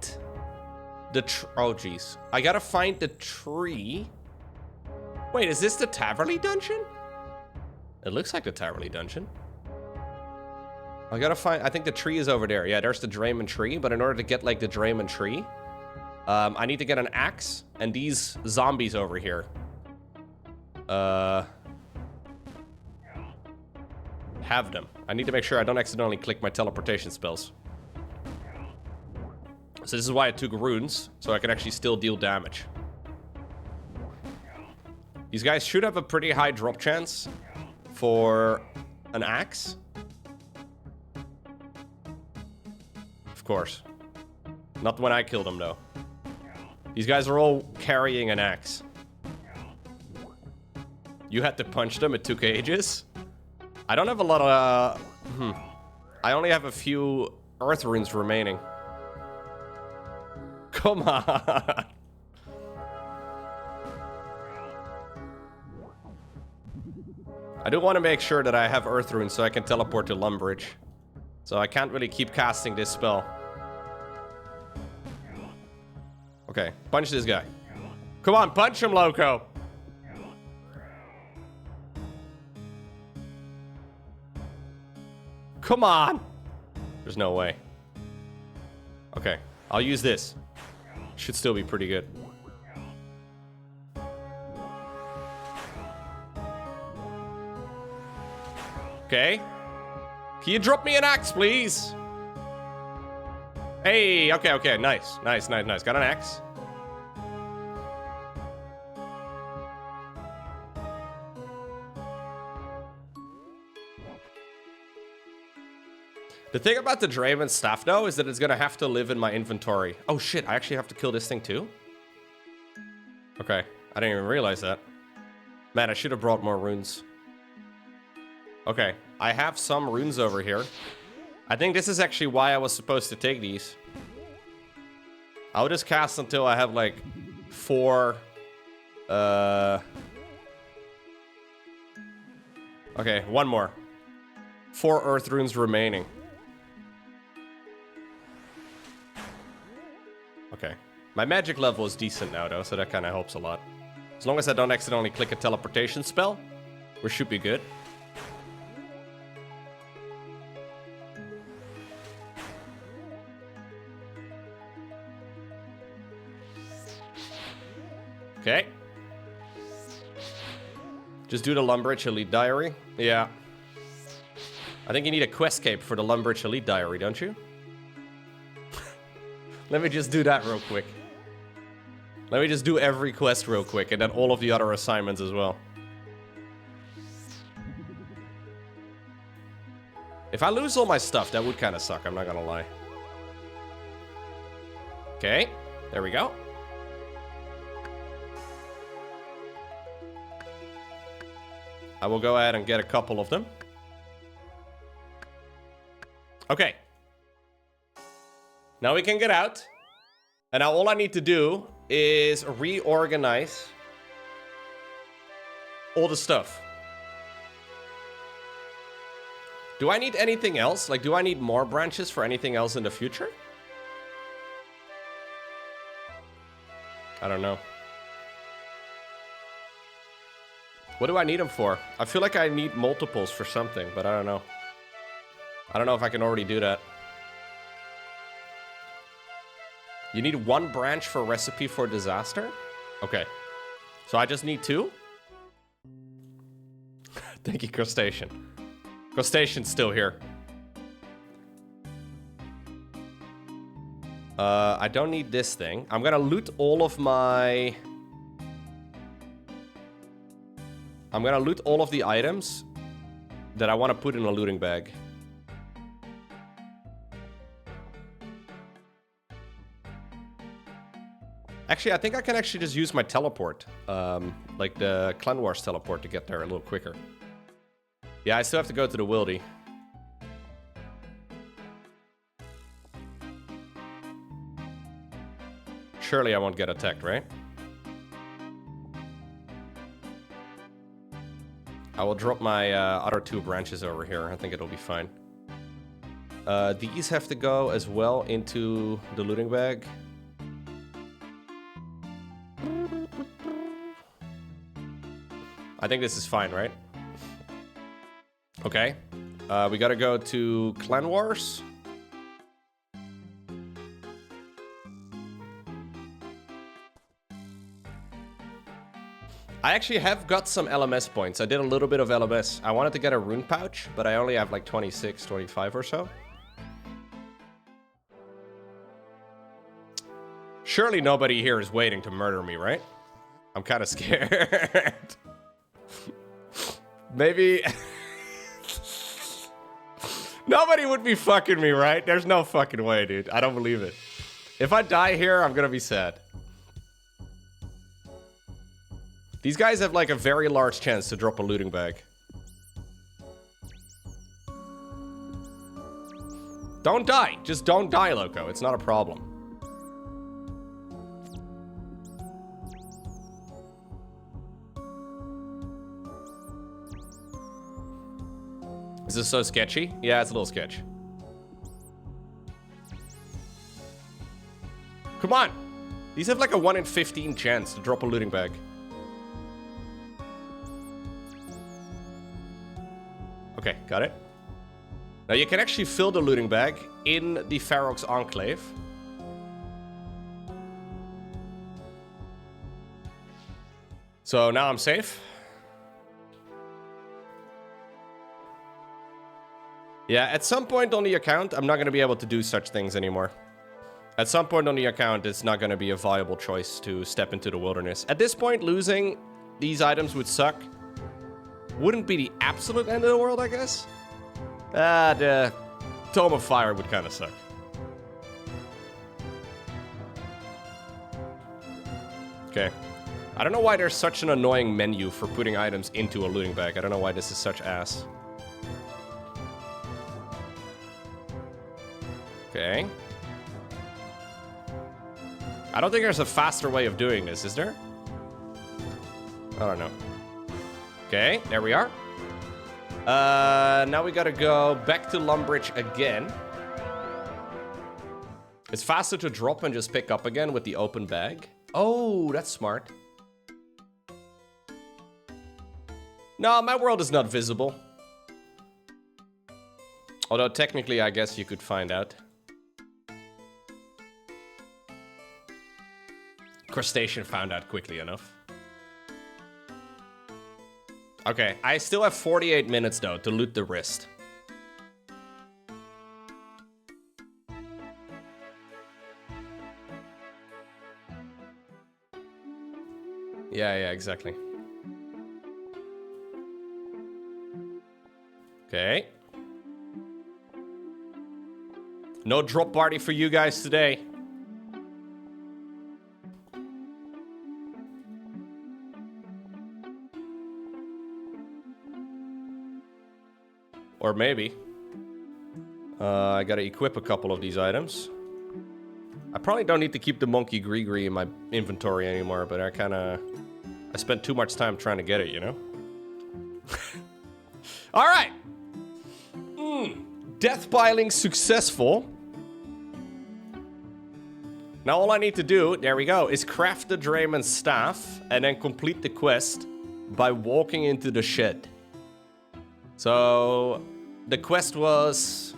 the oh, jeez. I gotta find the tree. Wait, is this the Taverley dungeon? It looks like the Taverley dungeon. I gotta find... I think the tree is over there. Yeah, there's the Drayman tree. But in order to get, like, the Drayman tree, I need to get an axe. And these zombies over here. Have them. I need to make sure I don't accidentally click my teleportation spells. So this is why I took runes. So I can actually still deal damage. These guys should have a pretty high drop chance for an axe. Of course. Not when I killed them, though. These guys are all carrying an axe. You had to punch them, it took ages. I don't have a lot of... I only have a few earth runes remaining. Come on. I do want to make sure that I have earth runes so I can teleport to Lumbridge. So I can't really keep casting this spell. Okay, punch this guy. Come on, punch him, Loco. Come on. There's no way. Okay, I'll use this. Should still be pretty good. Okay. Can you drop me an axe, please? Hey, okay. Nice. Got an axe. The thing about the Draven staff, though, is that it's gonna have to live in my inventory. Oh shit, I actually have to kill this thing too? Okay, I didn't even realize that. Man, I should have brought more runes. Okay, I have some runes over here. I think this is actually why I was supposed to take these. I'll just cast until I have like 4... Okay, one more. 4 earth runes remaining. Okay. My magic level is decent now, though, so that kind of helps a lot. As long as I don't accidentally click a teleportation spell, we should be good. Okay. Just do the Lumbridge Elite Diary. Yeah. I think you need a quest cape for the Lumbridge Elite Diary, don't you? Let me just do that real quick. Let me just do every quest real quick, and then all of the other assignments as well. If I lose all my stuff, that would kind of suck, I'm not gonna lie. Okay, there we go. I will go ahead and get a couple of them. Okay. Now we can get out. And now all I need to do is reorganize all the stuff. Do I need anything else? Like, do I need more branches for anything else in the future? I don't know. What do I need them for? I feel like I need multiples for something, but I don't know. I don't know if I can already do that. You need 1 branch for recipe for disaster? Okay. So I just need 2? Thank you, Crustacean. Crustacean's still here. I don't need this thing. I'm gonna loot all of my... I'm gonna loot all of the items that I want to put in a looting bag. Actually, I think I can actually just use my teleport. Like the Clan Wars teleport to get there a little quicker. Yeah, I still have to go to the Wildy. Surely I won't get attacked, right? I will drop my other 2 branches over here. I think it'll be fine. These have to go as well into the looting bag. I think this is fine, right? Okay. We gotta go to Clan Wars. I actually have got some LMS points. I did a little bit of LMS. I wanted to get a rune pouch, but I only have like 26, 25 or so. Surely nobody here is waiting to murder me, right? I'm kind of scared. Maybe... Nobody would be fucking me, right? There's no fucking way, dude. I don't believe it. If I die here, I'm gonna be sad. These guys have like a very large chance to drop a looting bag. Don't die. Just don't die, Loco. It's not a problem. Is this so sketchy? Yeah, it's a little sketch. Come on. These have like a 1 in 15 chance to drop a looting bag. Okay, got it. Now you can actually fill the looting bag in the Ferox Enclave. So now I'm safe. Yeah, at some point on the account, I'm not going to be able to do such things anymore. At some point on the account, it's not going to be a viable choice to step into the wilderness. At this point, losing these items would suck. Wouldn't be the absolute end of the world, I guess. The Tome of Fire would kind of suck. Okay. I don't know why there's such an annoying menu for putting items into a looting bag. I don't know why this is such ass. Okay. I don't think there's a faster way of doing this, is there? I don't know. Okay, there we are. Now we gotta go back to Lumbridge again. It's faster to drop and just pick up again with the open bag. Oh, that's smart. No, my world is not visible. Although technically, I guess you could find out. Crustacean found out quickly enough. Okay, I still have 48 minutes though to loot the wrist. Yeah, exactly. Okay. No drop party for you guys today. Or maybe. I gotta equip a couple of these items. I probably don't need to keep the Monkey Gree in my inventory anymore, but I spent too much time trying to get it, you know? Alright! Death piling successful. Now all I need to do, there we go, is craft the Drayman's staff and then complete the quest by walking into the shed. So, the quest was...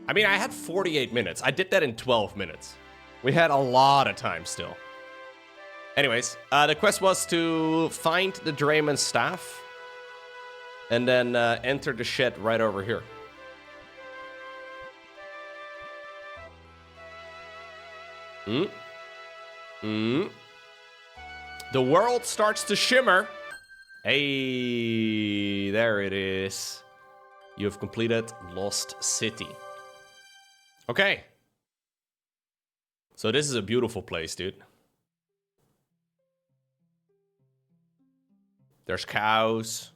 I mean, I had 48 minutes. I did that in 12 minutes. We had a lot of time still. Anyways, the quest was to find the Drayman's staff and then enter the shed right over here. The world starts to shimmer. Hey, there it is. You have completed Lost City. Okay. So this is a beautiful place, dude. There's cows.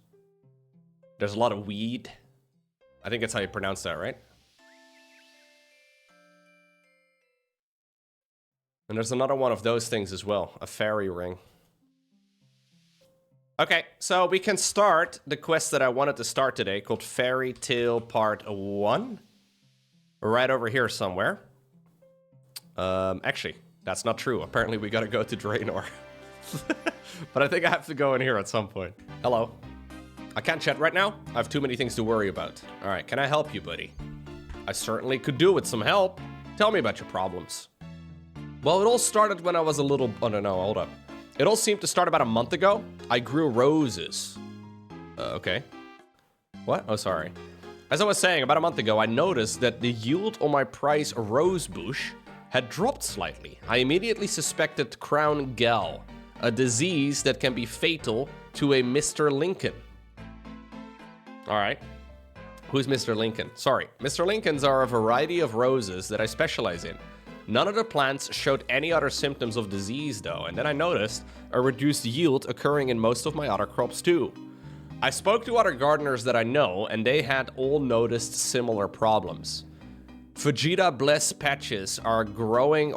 There's a lot of weed. I think that's how you pronounce that, right? And there's another one of those things as well. A fairy ring. Okay, so we can start the quest that I wanted to start today, called Fairy Tale Part 1. Right over here somewhere. Actually, that's not true. Apparently we gotta go to Draenor. But I think I have to go in here at some point. Hello. I can't chat right now. I have too many things to worry about. Alright, can I help you, buddy? I certainly could do with some help. Tell me about your problems. Well, it all started when I was a little... Oh, no, hold up. It all seemed to start about a month ago. I grew roses. Okay. What? Oh, sorry. As I was saying, about a month ago, I noticed that the yield on my prize rose bush had dropped slightly. I immediately suspected Crown Gall, a disease that can be fatal to a Mr. Lincoln. All right. Who's Mr. Lincoln? Sorry. Mr. Lincolns are a variety of roses that I specialize in. None of the plants showed any other symptoms of disease though, and then I noticed a reduced yield occurring in most of my other crops too. I spoke to other gardeners that I know, and they had all noticed similar problems. Vegeta Bless patches are growing,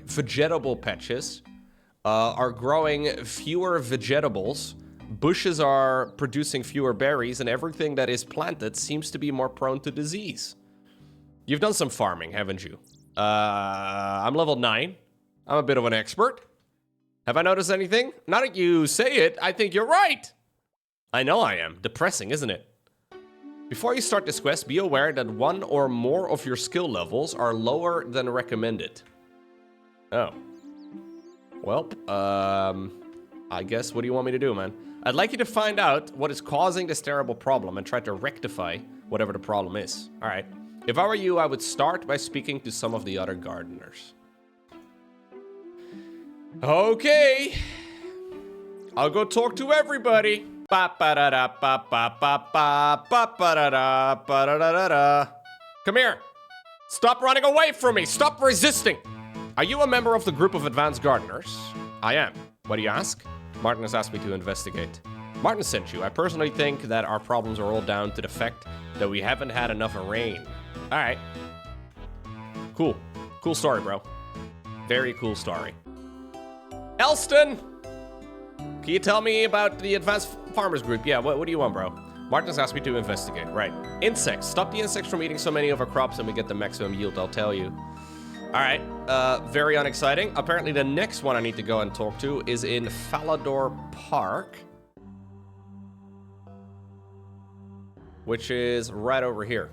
vegetable patches are growing fewer vegetables. Bushes are producing fewer berries, and everything that is planted seems to be more prone to disease. You've done some farming, haven't you? I'm level 9. I'm a bit of an expert. Have I noticed anything? Now that you say it, I think you're right. I know I am. Depressing, isn't it? Before you start this quest, be aware that one or more of your skill levels are lower than recommended. Oh. Well, I guess, what do you want me to do, man? I'd like you to find out what is causing this terrible problem and try to rectify whatever the problem is. All right. If I were you, I would start by speaking to some of the other gardeners. Okay. I'll go talk to everybody. Come here. Stop running away from me. Stop resisting. Are you a member of the group of advanced gardeners? I am. What do you ask? Martin has asked me to investigate. Martin sent you. I personally think that our problems are all down to the fact that we haven't had enough rain. All right. Cool. Cool story, bro. Very cool story. Elston! Can you tell me about the advanced farmers group? Yeah, what do you want, bro? Martin has asked me to investigate. Right. Insects. Stop the insects from eating so many of our crops and we get the maximum yield, I'll tell you. All right, very unexciting. Apparently the next one I need to go and talk to is in Falador Park, which is right over here.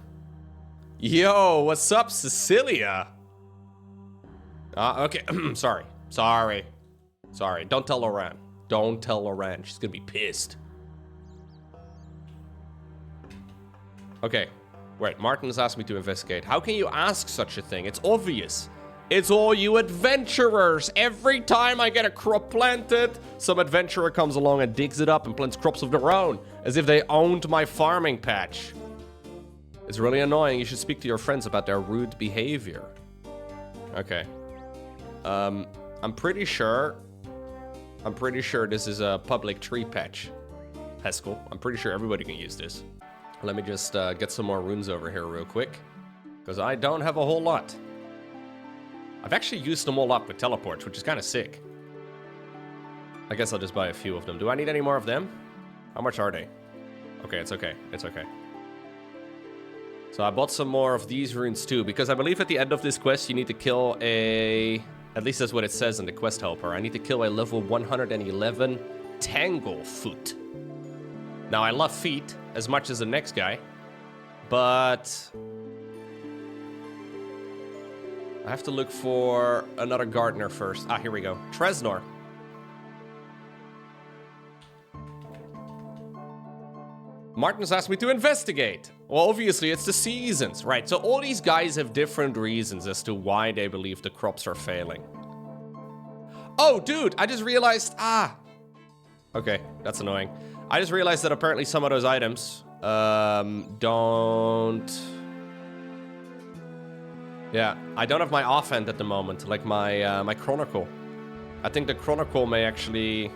Yo, what's up, Cecilia? Okay, sorry. Don't tell Loran. Don't tell Loran. She's gonna be pissed. Okay. Wait, Martin has asked me to investigate. How can you ask such a thing? It's obvious. It's all you adventurers. Every time I get a crop planted, some adventurer comes along and digs it up and plants crops of their own, as if they owned my farming patch. It's really annoying. You should speak to your friends about their rude behavior. Okay. I'm pretty sure this is a public tree patch. Haskell. I'm pretty sure everybody can use this. Let me just get some more runes over here real quick, because I don't have a whole lot. I've actually used them all up with teleports, which is kind of sick. I guess I'll just buy a few of them. Do I need any more of them? How much are they? Okay, it's okay. It's okay. So I bought some more of these runes too, because I believe at the end of this quest you need to kill a... At least that's what it says in the quest helper. I need to kill a level 111 Tanglefoot. Now, I love feet as much as the next guy, but I have to look for another gardener first. Ah, here we go. Tresnor. Martin's asked me to investigate. Well, obviously, it's the seasons, right? So all these guys have different reasons as to why they believe the crops are failing. Oh, dude, I just realized... Okay, that's annoying. I just realized that apparently some of those items don't... Yeah, I don't have my offhand at the moment, like my Chronicle. I think the Chronicle may actually...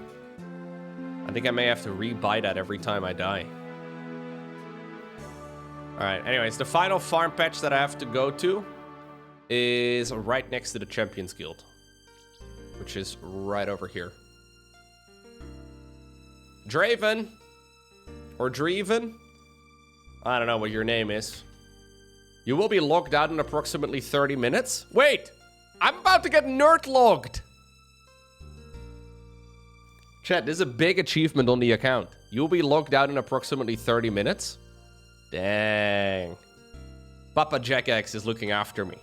I think I may have to re-buy that every time I die. Alright, anyways, the final farm patch that I have to go to is right next to the Champions Guild, which is right over here. Draven, or Dreven, I don't know what your name is. You will be logged out in approximately 30 minutes. Wait, I'm about to get nerd logged. Chat, this is a big achievement on the account. You'll be logged out in approximately 30 minutes. Dang. Papa Jackax is looking after me.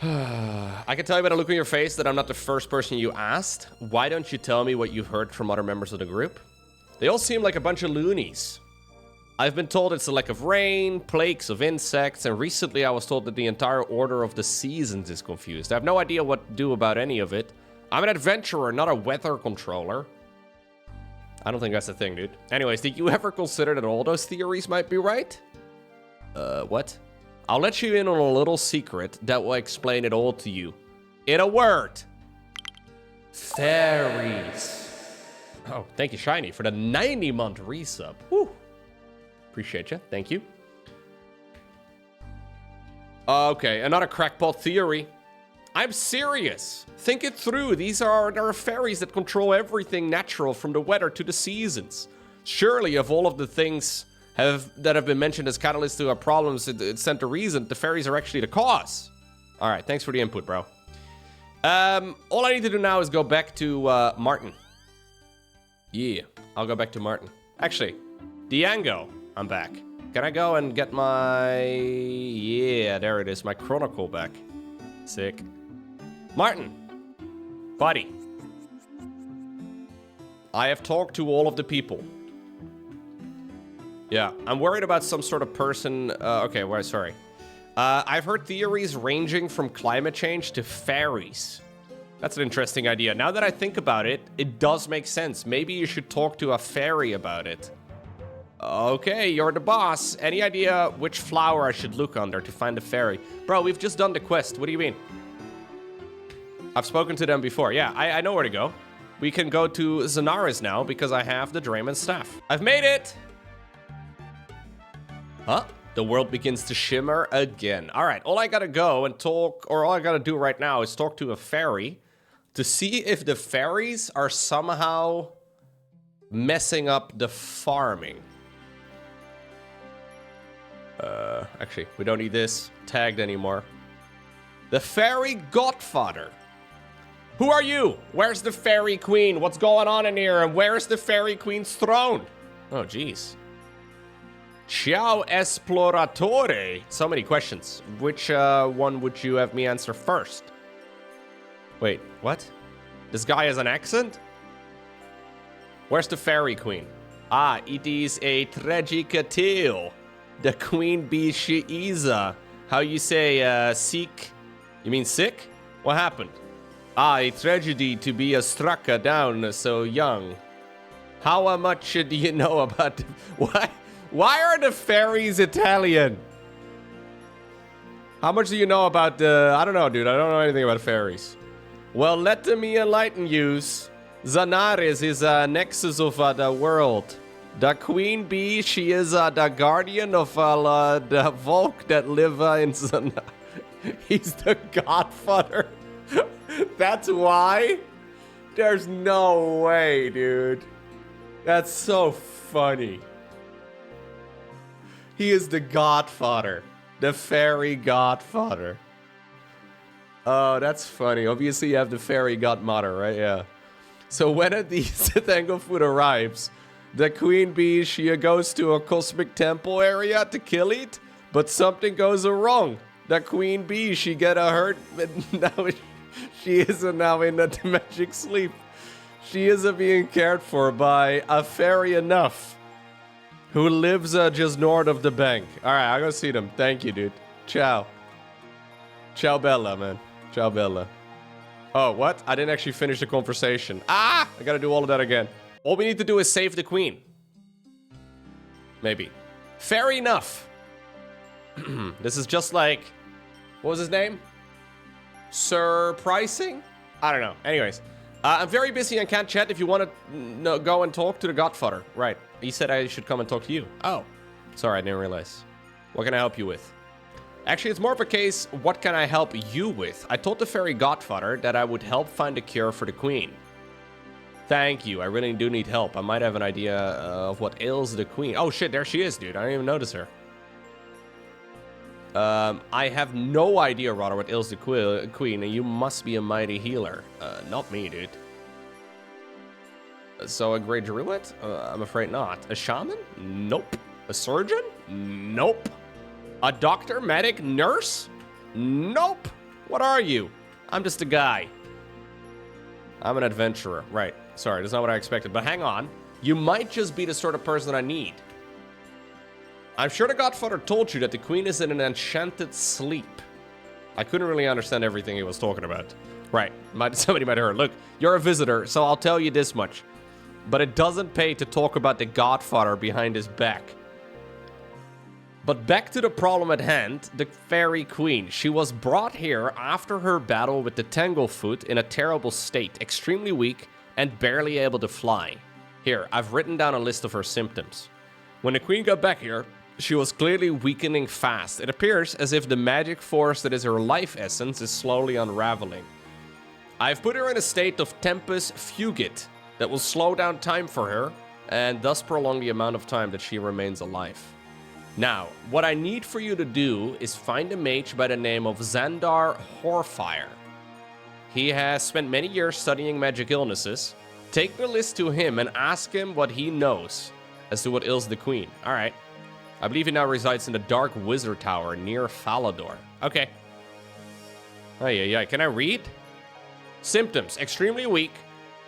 I can tell you by the look on your face that I'm not the first person you asked. Why don't you tell me what you've heard from other members of the group? They all seem like a bunch of loonies. I've been told it's a lack of rain, plagues of insects, and recently I was told that the entire order of the seasons is confused. I have no idea what to do about any of it. I'm an adventurer, not a weather controller. I don't think that's the thing, dude. Anyways, did you ever consider that all those theories might be right? What? I'll let you in on a little secret that will explain it all to you. In a word. Fairies. Oh, thank you, Shiny, for the 90-month resub. Woo. Appreciate you. Thank you. Okay, another crackpot theory. I'm serious. Think it through. There are fairies that control everything natural from the weather to the seasons. Surely, of all of the things that have been mentioned as catalysts to our problems, it stand to reason the fairies are actually the cause. All right, thanks for the input, bro. All I need to do now is go back to Martin. Yeah, I'll go back to Martin. Actually, Diango, I'm back. Can I go and get my... Yeah, there it is, my Chronicle back. Sick. Martin, buddy. I have talked to all of the people. Yeah, I'm worried about some sort of person... okay, well, sorry. I've heard theories ranging from climate change to fairies. That's an interesting idea. Now that I think about it, it does make sense. Maybe you should talk to a fairy about it. Okay, you're the boss. Any idea which flower I should look under to find a fairy? Bro, we've just done the quest. What do you mean? I've spoken to them before. Yeah, I know where to go. We can go to Zanaris now because I have the Draymond staff. I've made it! Huh? The world begins to shimmer again. All right, all I gotta go and talk, or all I gotta do right now is talk to a fairy to see if the fairies are somehow messing up the farming. Actually, we don't need this tagged anymore. The fairy godfather. Who are you? Where's the fairy queen? What's going on in here? And where's the fairy queen's throne? Oh, jeez. Ciao Esploratore. So many questions. Which one would you have me answer first? Wait, what? This guy has an accent? Where's the fairy queen? Ah, it is a tragic tale. The queen bee she is how you say, sick? You mean sick? What happened? Ah, a tragedy to be struck down so young. How much do you know about... Why are the fairies Italian? How much do you know about the... I don't know, dude. I don't know anything about fairies. Well, let me enlighten you. Zanaris is a nexus of the world. The queen bee, she is the guardian of the folk that live in Zanaris. He's the godfather. That's why? There's no way, dude. That's so funny. He is the godfather. The fairy godfather. Oh, that's funny. Obviously, you have the fairy godmother, right? Yeah. So when the Tango food arrives, the queen bee, she goes to a cosmic temple area to kill it, but something goes wrong. The queen bee, she get hurt, and now she is now in a magic sleep. She is being cared for by a fairy enough who lives just north of the bank. All right, I'll go see them. Thank you, dude. Ciao. Ciao, Bella, man. Ciao, Bella. Oh, what? I didn't actually finish the conversation. Ah! I gotta do all of that again. All we need to do is save the queen. Maybe. Fair enough. This is just like... What was his name? Surprising? I don't know. Anyways. I'm very busy and can't chat if you want to go and talk to the godfather. Right. He said I should come and talk to you. Oh. Sorry, I didn't realize. What can I help you with? Actually, it's more of a case, what can I help you with? I told the fairy godfather that I would help find a cure for the queen. Thank you. I really do need help. I might have an idea of what ails the queen. Oh, shit. There she is, dude. I didn't even notice her. I have no idea, Rodder, what ails the queen, and you must be a mighty healer. Not me, dude. So a great druid? I'm afraid not. A shaman? Nope. A surgeon? Nope. A doctor, medic, nurse? Nope. What are you? I'm just a guy. I'm an adventurer. Right. Sorry, that's not what I expected. But hang on. You might just be the sort of person I need. I'm sure the Godfather told you that the queen is in an enchanted sleep. I couldn't really understand everything he was talking about. Right. Somebody might have heard. Look, you're a visitor, so I'll tell you this much. But it doesn't pay to talk about the Godfather behind his back. But back to the problem at hand, the fairy queen. She was brought here after her battle with the Tanglefoot in a terrible state, extremely weak and barely able to fly. Here, I've written down a list of her symptoms. When the queen got back here, she was clearly weakening fast. It appears as if the magic force that is her life essence is slowly unraveling. I've put her in a state of tempus fugit that will slow down time for her and thus prolong the amount of time that she remains alive. Now, what I need for you to do is find a mage by the name of Xandar Horfire. He has spent many years studying magic illnesses. Take the list to him and ask him what he knows as to what ails the queen. All right. I believe he now resides in the Dark Wizard Tower near Falador. Okay. Oh, yeah. Can I read? Symptoms: extremely weak,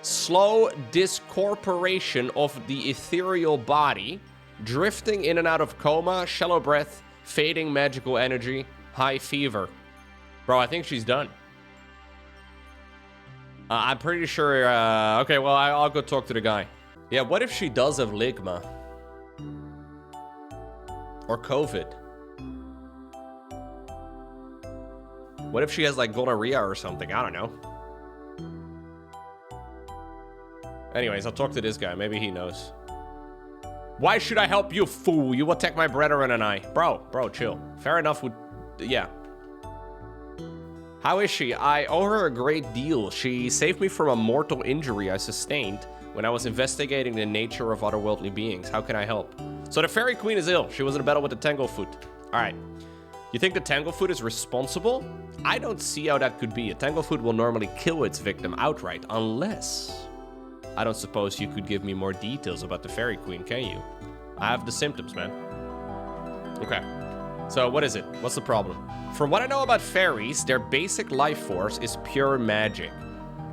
slow discorporation of the ethereal body, drifting in and out of coma, shallow breath, fading magical energy, high fever. Bro, I think she's done. I'm pretty sure... okay, well, I'll go talk to the guy. Yeah, what if she does have Ligma? Or COVID? What if she has, like, gonorrhea or something? I don't know. Anyways, I'll talk to this guy. Maybe he knows. Why should I help you, fool? You attack my brethren and I. Bro, chill. Fair enough with... yeah. How is she? I owe her a great deal. She saved me from a mortal injury I sustained when I was investigating the nature of otherworldly beings. How can I help? So the Fairy Queen is ill. She was in a battle with the Tanglefoot. All right. You think the Tanglefoot is responsible? I don't see how that could be. A Tanglefoot will normally kill its victim outright, unless... I don't suppose you could give me more details about the Fairy Queen, can you? I have the symptoms, man. Okay. So what is it? What's the problem? From what I know about fairies, their basic life force is pure magic.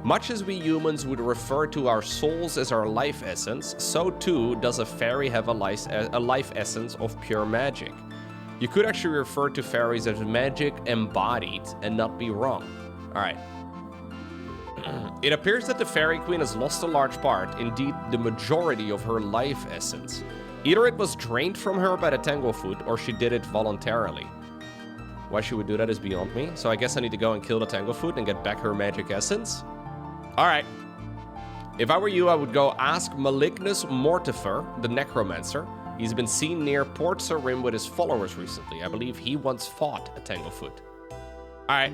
Much as we humans would refer to our souls as our life essence, so too does a fairy have a life essence of pure magic. You could actually refer to fairies as magic embodied and not be wrong. All right. It appears that the Fairy Queen has lost a large part, indeed the majority of her life essence. Either it was drained from her by the Tanglefoot, or she did it voluntarily. Why she would do that is beyond me, so I guess I need to go and kill the Tanglefoot and get back her magic essence. Alright. If I were you, I would go ask Malignus Mortifer, the Necromancer. He's been seen near Port Sarim with his followers recently. I believe he once fought a Tanglefoot. Alright.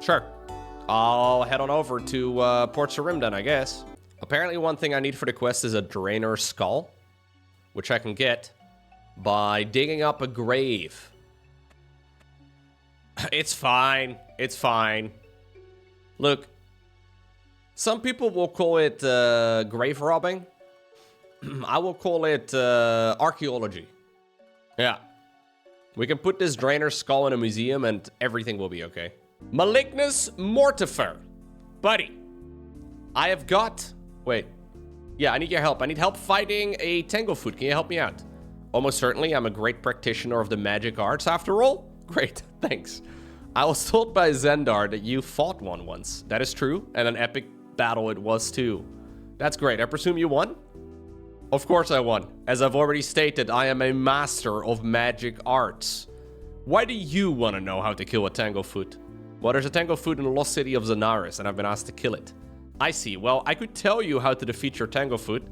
Sure. I'll head on over to Port Sarim then, I guess. Apparently one thing I need for the quest is a Draener Skull, which I can get by digging up a grave. It's fine. It's fine. Look, some people will call it grave robbing. I will call it archaeology. Yeah. We can put this Draener Skull in a museum and everything will be okay. Malignus Mortifer. Buddy, I have got... Wait. Yeah, I need your help. I need help fighting a Tanglefoot. Can you help me out? Almost certainly, I'm a great practitioner of the magic arts after all. Great, thanks. I was told by Xandar that you fought one once. That is true, and an epic battle it was too. That's great. I presume you won? Of course I won. As I've already stated, I am a master of magic arts. Why do you want to know how to kill a Tanglefoot? Well, there's a Tanglefoot in the lost city of Zanaris, and I've been asked to kill it. I see. Well, I could tell you how to defeat your Tanglefoot.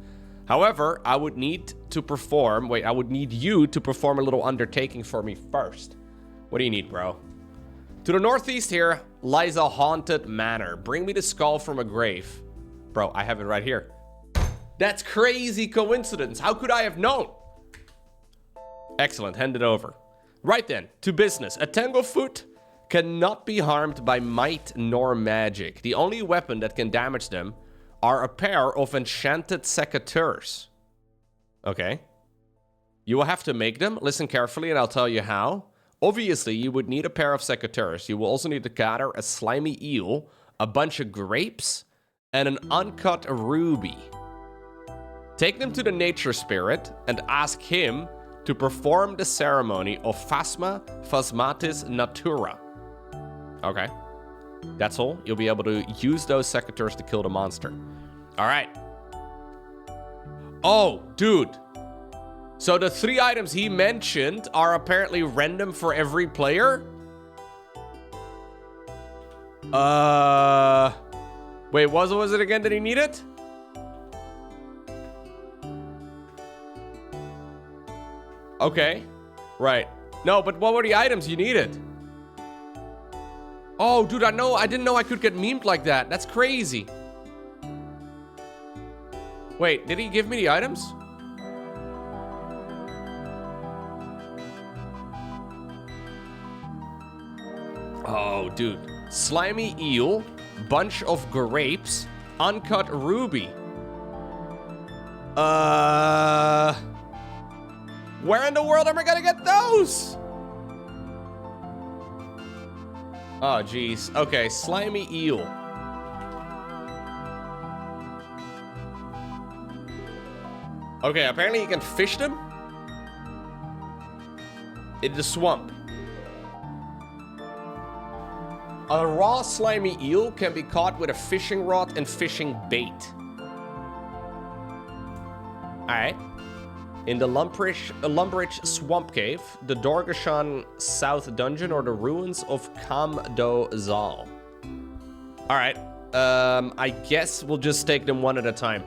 However, I would need to perform... Wait, I would need you to perform a little undertaking for me first. What do you need, bro? To the northeast here lies a haunted manor. Bring me the skull from a grave. Bro, I have it right here. That's crazy coincidence. How could I have known? Excellent. Hand it over. Right then, to business. A Tanglefoot cannot be harmed by might nor magic. The only weapon that can damage them are a pair of enchanted secateurs. Okay. You will have to make them. Listen carefully and I'll tell you how. Obviously, you would need a pair of secateurs. You will also need to gather a slimy eel, a bunch of grapes, and an uncut ruby. Take them to the nature spirit and ask him to perform the ceremony of Phasma Phasmatis Natura. Okay. That's all. You'll be able to use those secateurs to kill the monster. All right. Oh, dude. So the 3 items he mentioned are apparently random for every player? Wait, what was it again that he needed? Okay. Right. No, but what were the items you needed? Oh, dude, I didn't know I could get memed like that. That's crazy. Wait, did he give me the items? Oh, dude. Slimy eel, bunch of grapes, uncut ruby. Where in the world am I gonna get those? Oh, jeez. Okay, slimy eel. Okay, apparently you can fish them in the swamp. A raw slimy eel can be caught with a fishing rod and fishing bait. Alright. In the Lumbridge Swamp Cave, the Dorgashan South Dungeon, or the ruins of Kamdo Zal. Alright. I guess we'll just take them one at a time.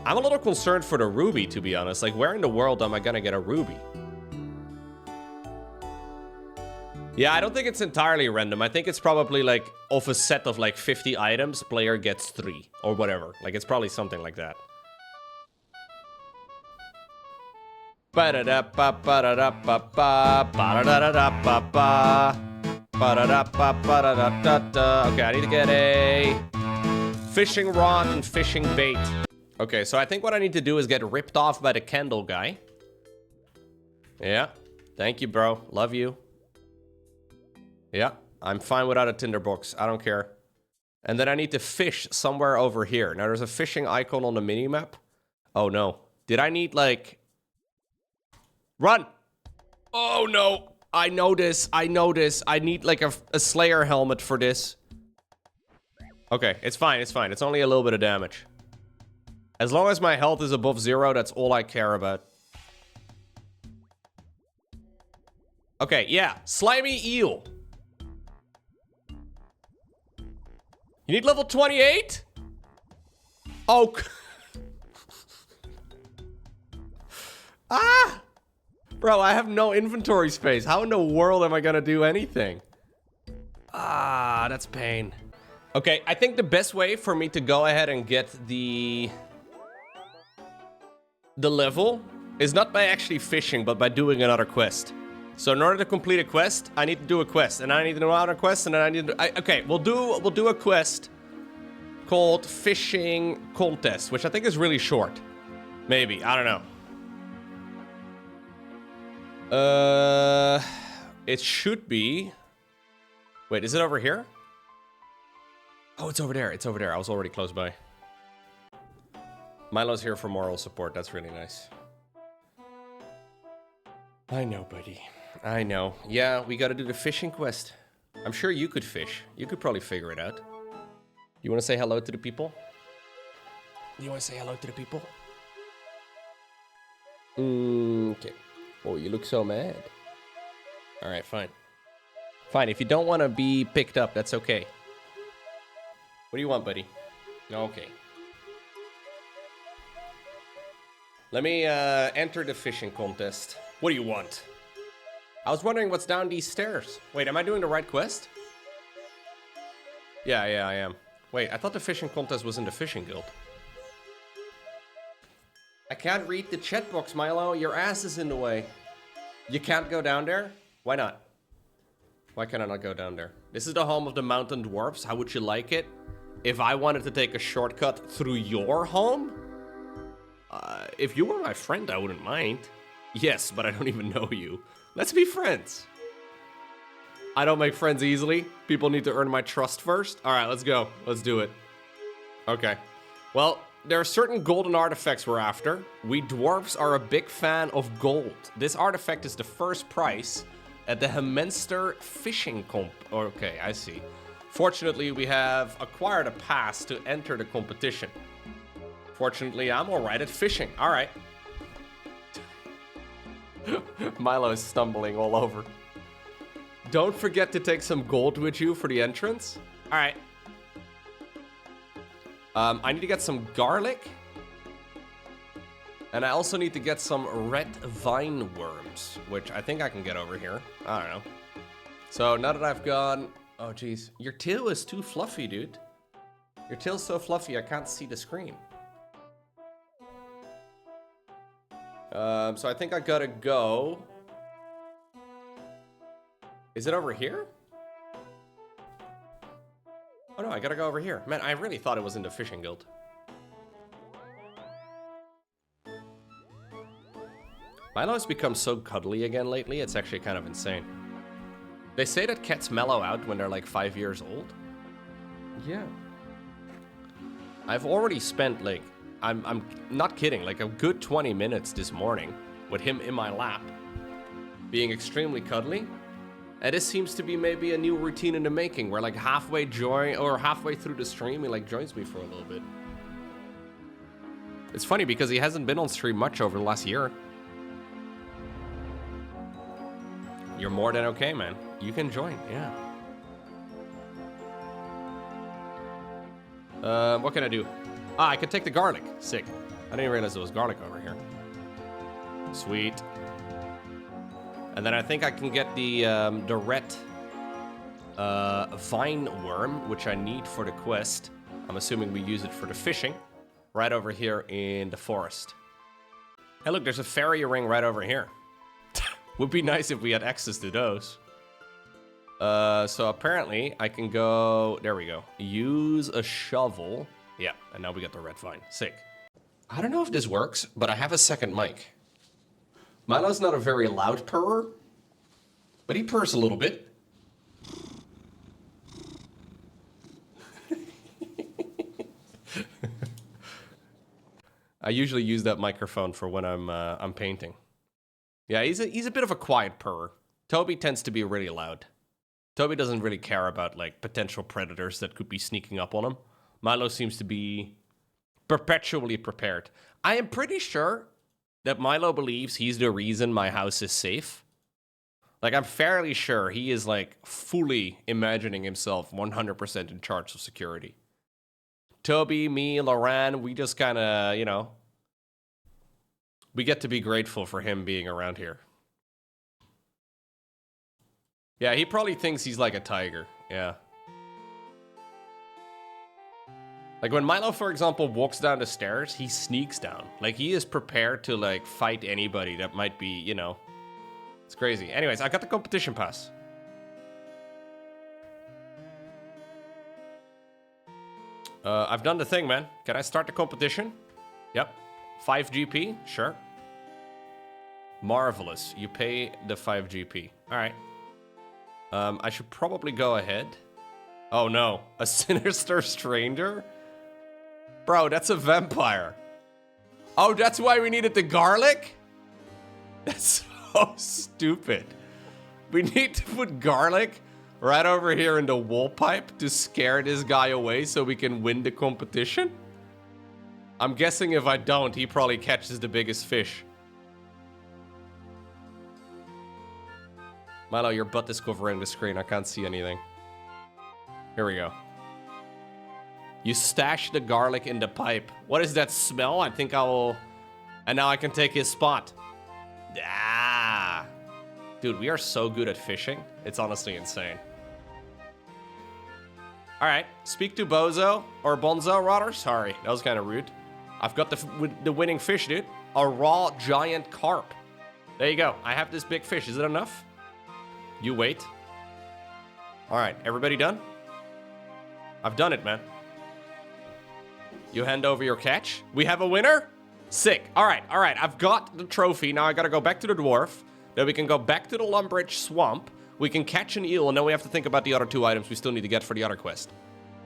I'm a little concerned for the ruby, to be honest. Like, where in the world am I gonna get a ruby? Yeah, I don't think it's entirely random. I think it's probably like, of a set of like 50 items, player gets 3 or whatever. Like, it's probably something like that. Okay, I need to get a fishing rod and fishing bait. Okay, so I think what I need to do is get ripped off by the candle guy. Yeah, thank you, bro. Love you. Yeah, I'm fine without a tinderbox. I don't care. And then I need to fish somewhere over here. Now, there's a fishing icon on the minimap. Oh, no. Did I need, like... Run! Oh, no. I know this. I know this. I need, like, a Slayer helmet for this. Okay, it's fine. It's fine. It's only a little bit of damage. As long as my health is above 0, that's all I care about. Okay, yeah. Slimy eel. You need level 28? Oh. Ah! Bro, I have no inventory space. How in the world am I gonna do anything? Ah, that's pain. Okay, I think the best way for me to go ahead and get the level is not by actually fishing, but by doing another quest. So in order to complete a quest, I need to do a quest, and I need to do another quest, and then I need to... okay, we'll do a quest called Fishing Contest, which I think is really short. Maybe, I don't know. It should be... Wait, is it over here? Oh, it's over there. It's over there. I was already close by. Milo's here for moral support. That's really nice. I know, buddy. I know. Yeah, we gotta do the fishing quest. I'm sure you could fish. You could probably figure it out. You want to say hello to the people? You want to say hello to the people? Okay. Oh, you look so mad. Alright, fine. Fine, if you don't want to be picked up, that's okay. What do you want, buddy? Okay. Let me enter the fishing contest. What do you want? I was wondering what's down these stairs. Wait, am I doing the right quest? Yeah, I am. Wait, I thought the fishing contest was in the fishing guild. I can't read the chat box, Milo. Your ass is in the way. You can't go down there? Why not? Why can I not go down there? This is the home of the mountain dwarfs. How would you like it if I wanted to take a shortcut through your home? If you were my friend, I wouldn't mind. Yes, but I don't even know you. Let's be friends. I don't make friends easily. People need to earn my trust first. All right, let's go. Let's do it. Okay. Well, there are certain golden artifacts we're after. We dwarves are a big fan of gold. This artifact is the first prize at the Hemenster fishing comp. Okay, I see. Fortunately, we have acquired a pass to enter the competition. Fortunately, I'm all right at fishing. All right. Milo is stumbling all over. Don't forget to take some gold with you for the entrance. All right. I need to get some garlic. And I also need to get some red vine worms, which I think I can get over here. I don't know. So now that I've gone... Oh, geez. Your tail is too fluffy, dude. Your tail's so fluffy, I can't see the screen. So I think I gotta go... Is it over here? Oh no, I gotta go over here. Man, I really thought it was in the fishing guild. Milo has become so cuddly again lately, it's actually kind of insane. They say that cats mellow out when they're like 5 years old. Yeah. I've already spent like, I'm not kidding, like a good 20 minutes this morning with him in my lap, being extremely cuddly. And this seems to be maybe a new routine in the making, where like halfway through the stream, he like joins me for a little bit. It's funny because he hasn't been on stream much over the last year. You're more than okay, man. You can join, yeah. What can I do? Ah, I can take the garlic. Sick. I didn't realize there was garlic over here. Sweet. And then I think I can get the red vine worm, which I need for the quest. I'm assuming we use it for the fishing, right over here in the forest. Hey, look, there's a fairy ring right over here. Would be nice if we had access to those. So apparently I can go, there we go. Use a shovel. Yeah, and now we got the red vine. Sick. I don't know if this works, but I have a second mic. Milo's not a very loud purrer, but he purrs a little bit. I usually use that microphone for when I'm painting. Yeah, he's a bit of a quiet purrer. Toby tends to be really loud. Toby doesn't really care about like potential predators that could be sneaking up on him. Milo seems to be perpetually prepared. I am pretty sure that Milo believes he's the reason my house is safe. Like, I'm fairly sure he is, like, fully imagining himself 100% in charge of security. Toby, me, Loran, we just kind of, you know, we get to be grateful for him being around here. Yeah, he probably thinks he's like a tiger. Yeah. Like when Milo, for example, walks down the stairs, he sneaks down. Like he is prepared to like fight anybody that might be, you know. It's crazy. Anyways, I got the competition pass. I've done the thing, man. Can I start the competition? Yep. 5 GP? Sure. Marvelous. You pay the 5 GP. All right. I should probably go ahead. Oh no. A sinister stranger? Bro, that's a vampire. Oh, that's why we needed the garlic? That's so stupid. We need to put garlic right over here in the wall pipe to scare this guy away so we can win the competition? I'm guessing if I don't, he probably catches the biggest fish. Milo, your butt is covering the screen. I can't see anything. Here we go. You stash the garlic in the pipe. What is that smell? I think I will... And now I can take his spot. Ah. Dude, we are so good at fishing. It's honestly insane. Alright, speak to Bozo. Or Bonzo, rather. Sorry, that was kind of rude. I've got the winning fish, dude. A raw giant carp. There you go. I have this big fish. Is it enough? You wait. Alright, everybody done? I've done it, man. You hand over your catch. We have a winner? Sick. All right. I've got the trophy. Now I got to go back to the dwarf. Then we can go back to the Lumbridge swamp. We can catch an eel, and then we have to think about the other 2 items we still need to get for the other quest.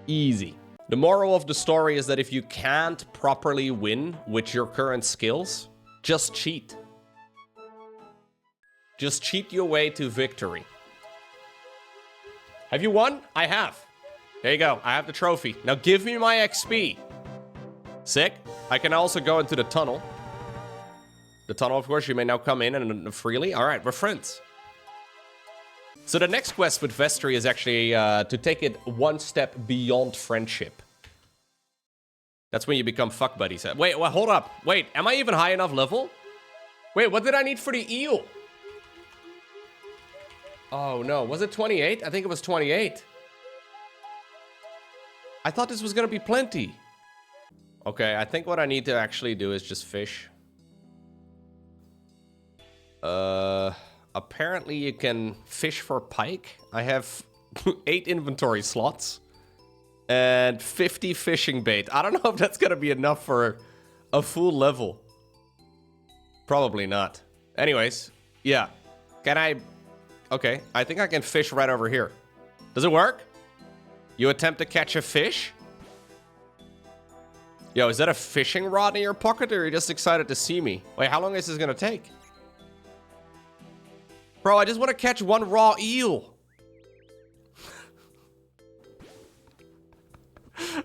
Easy. The moral of the story is that if you can't properly win with your current skills, just cheat. Just cheat your way to victory. Have you won? I have. There you go. I have the trophy. Now give me my XP. Sick. I can also go into the tunnel. The tunnel, of course, you may now come in and freely. All right, we're friends. So the next quest with Vestry is actually to take it one step beyond friendship. That's when you become fuck buddies. Wait, well, hold up. Wait, am I even high enough level? Wait, what did I need for the eel? Oh, no. Was it 28? I think it was 28. I thought this was gonna be plenty. Okay, I think what I need to actually do is just fish. Apparently you can fish for pike. I have 8 inventory slots and 50 fishing bait. I don't know if that's gonna be enough for a full level. Probably not. Anyways, yeah. Can I... Okay, I think I can fish right over here. Does it work? You attempt to catch a fish? Yo, is that a fishing rod in your pocket, or are you just excited to see me? Wait, how long is this gonna take? Bro, I just want to catch one raw eel.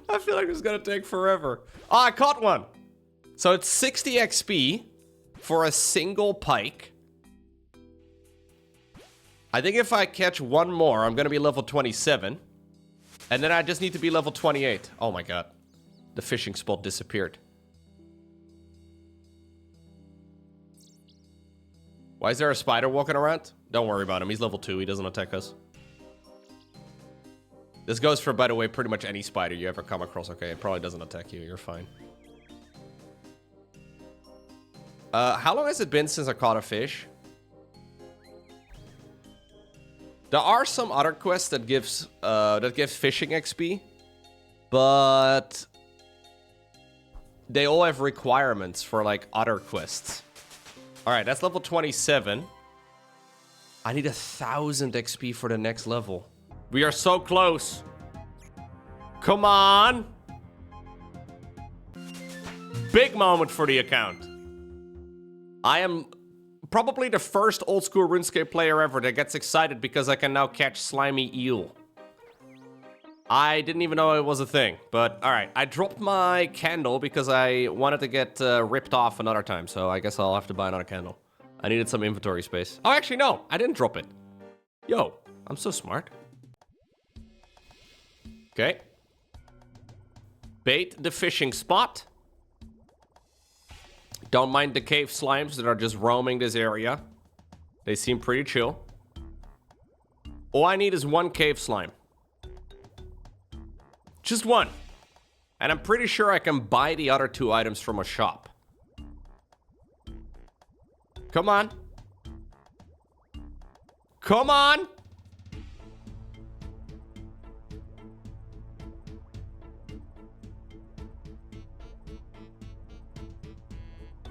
I feel like it's gonna take forever. Oh, I caught one. So it's 60 XP for a single pike. I think if I catch one more, I'm gonna be level 27. And then I just need to be level 28. Oh my god. The fishing spot disappeared. Why is there a spider walking around? Don't worry about him. He's level 2. He doesn't attack us. This goes for, by the way, pretty much any spider you ever come across. Okay, it probably doesn't attack you. You're fine. How long has it been since I caught a fish? There are some other quests that give fishing XP, but they all have requirements for like other quests. All right, that's level 27. I need 1,000 XP for the next level. We are so close. Come on. Big moment for the account. I am probably the first old school RuneScape player ever that gets excited because I can now catch slimy eel. I didn't even know it was a thing, but all right. I dropped my candle because I wanted to get ripped off another time, so I guess I'll have to buy another candle. I needed some inventory space. Oh, actually, no. I didn't drop it. Yo, I'm so smart. Okay. Bait the fishing spot. Don't mind the cave slimes that are just roaming this area. They seem pretty chill. All I need is one cave slime. Just one. And I'm pretty sure I can buy the other 2 items from a shop. Come on. Come on.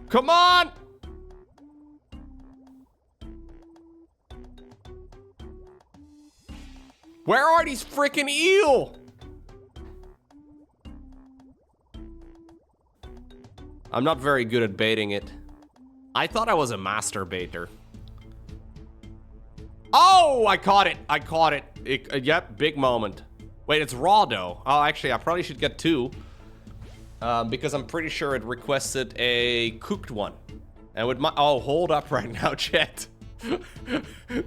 Come on. Where are these freaking eel? I'm not very good at baiting it. I thought I was a master baiter. Oh, I caught it. I caught it. Yep, big moment. Wait, it's raw though. Oh, actually, I probably should get 2. Because I'm pretty sure it requested a cooked one. And with my... Oh, hold up right now, chat.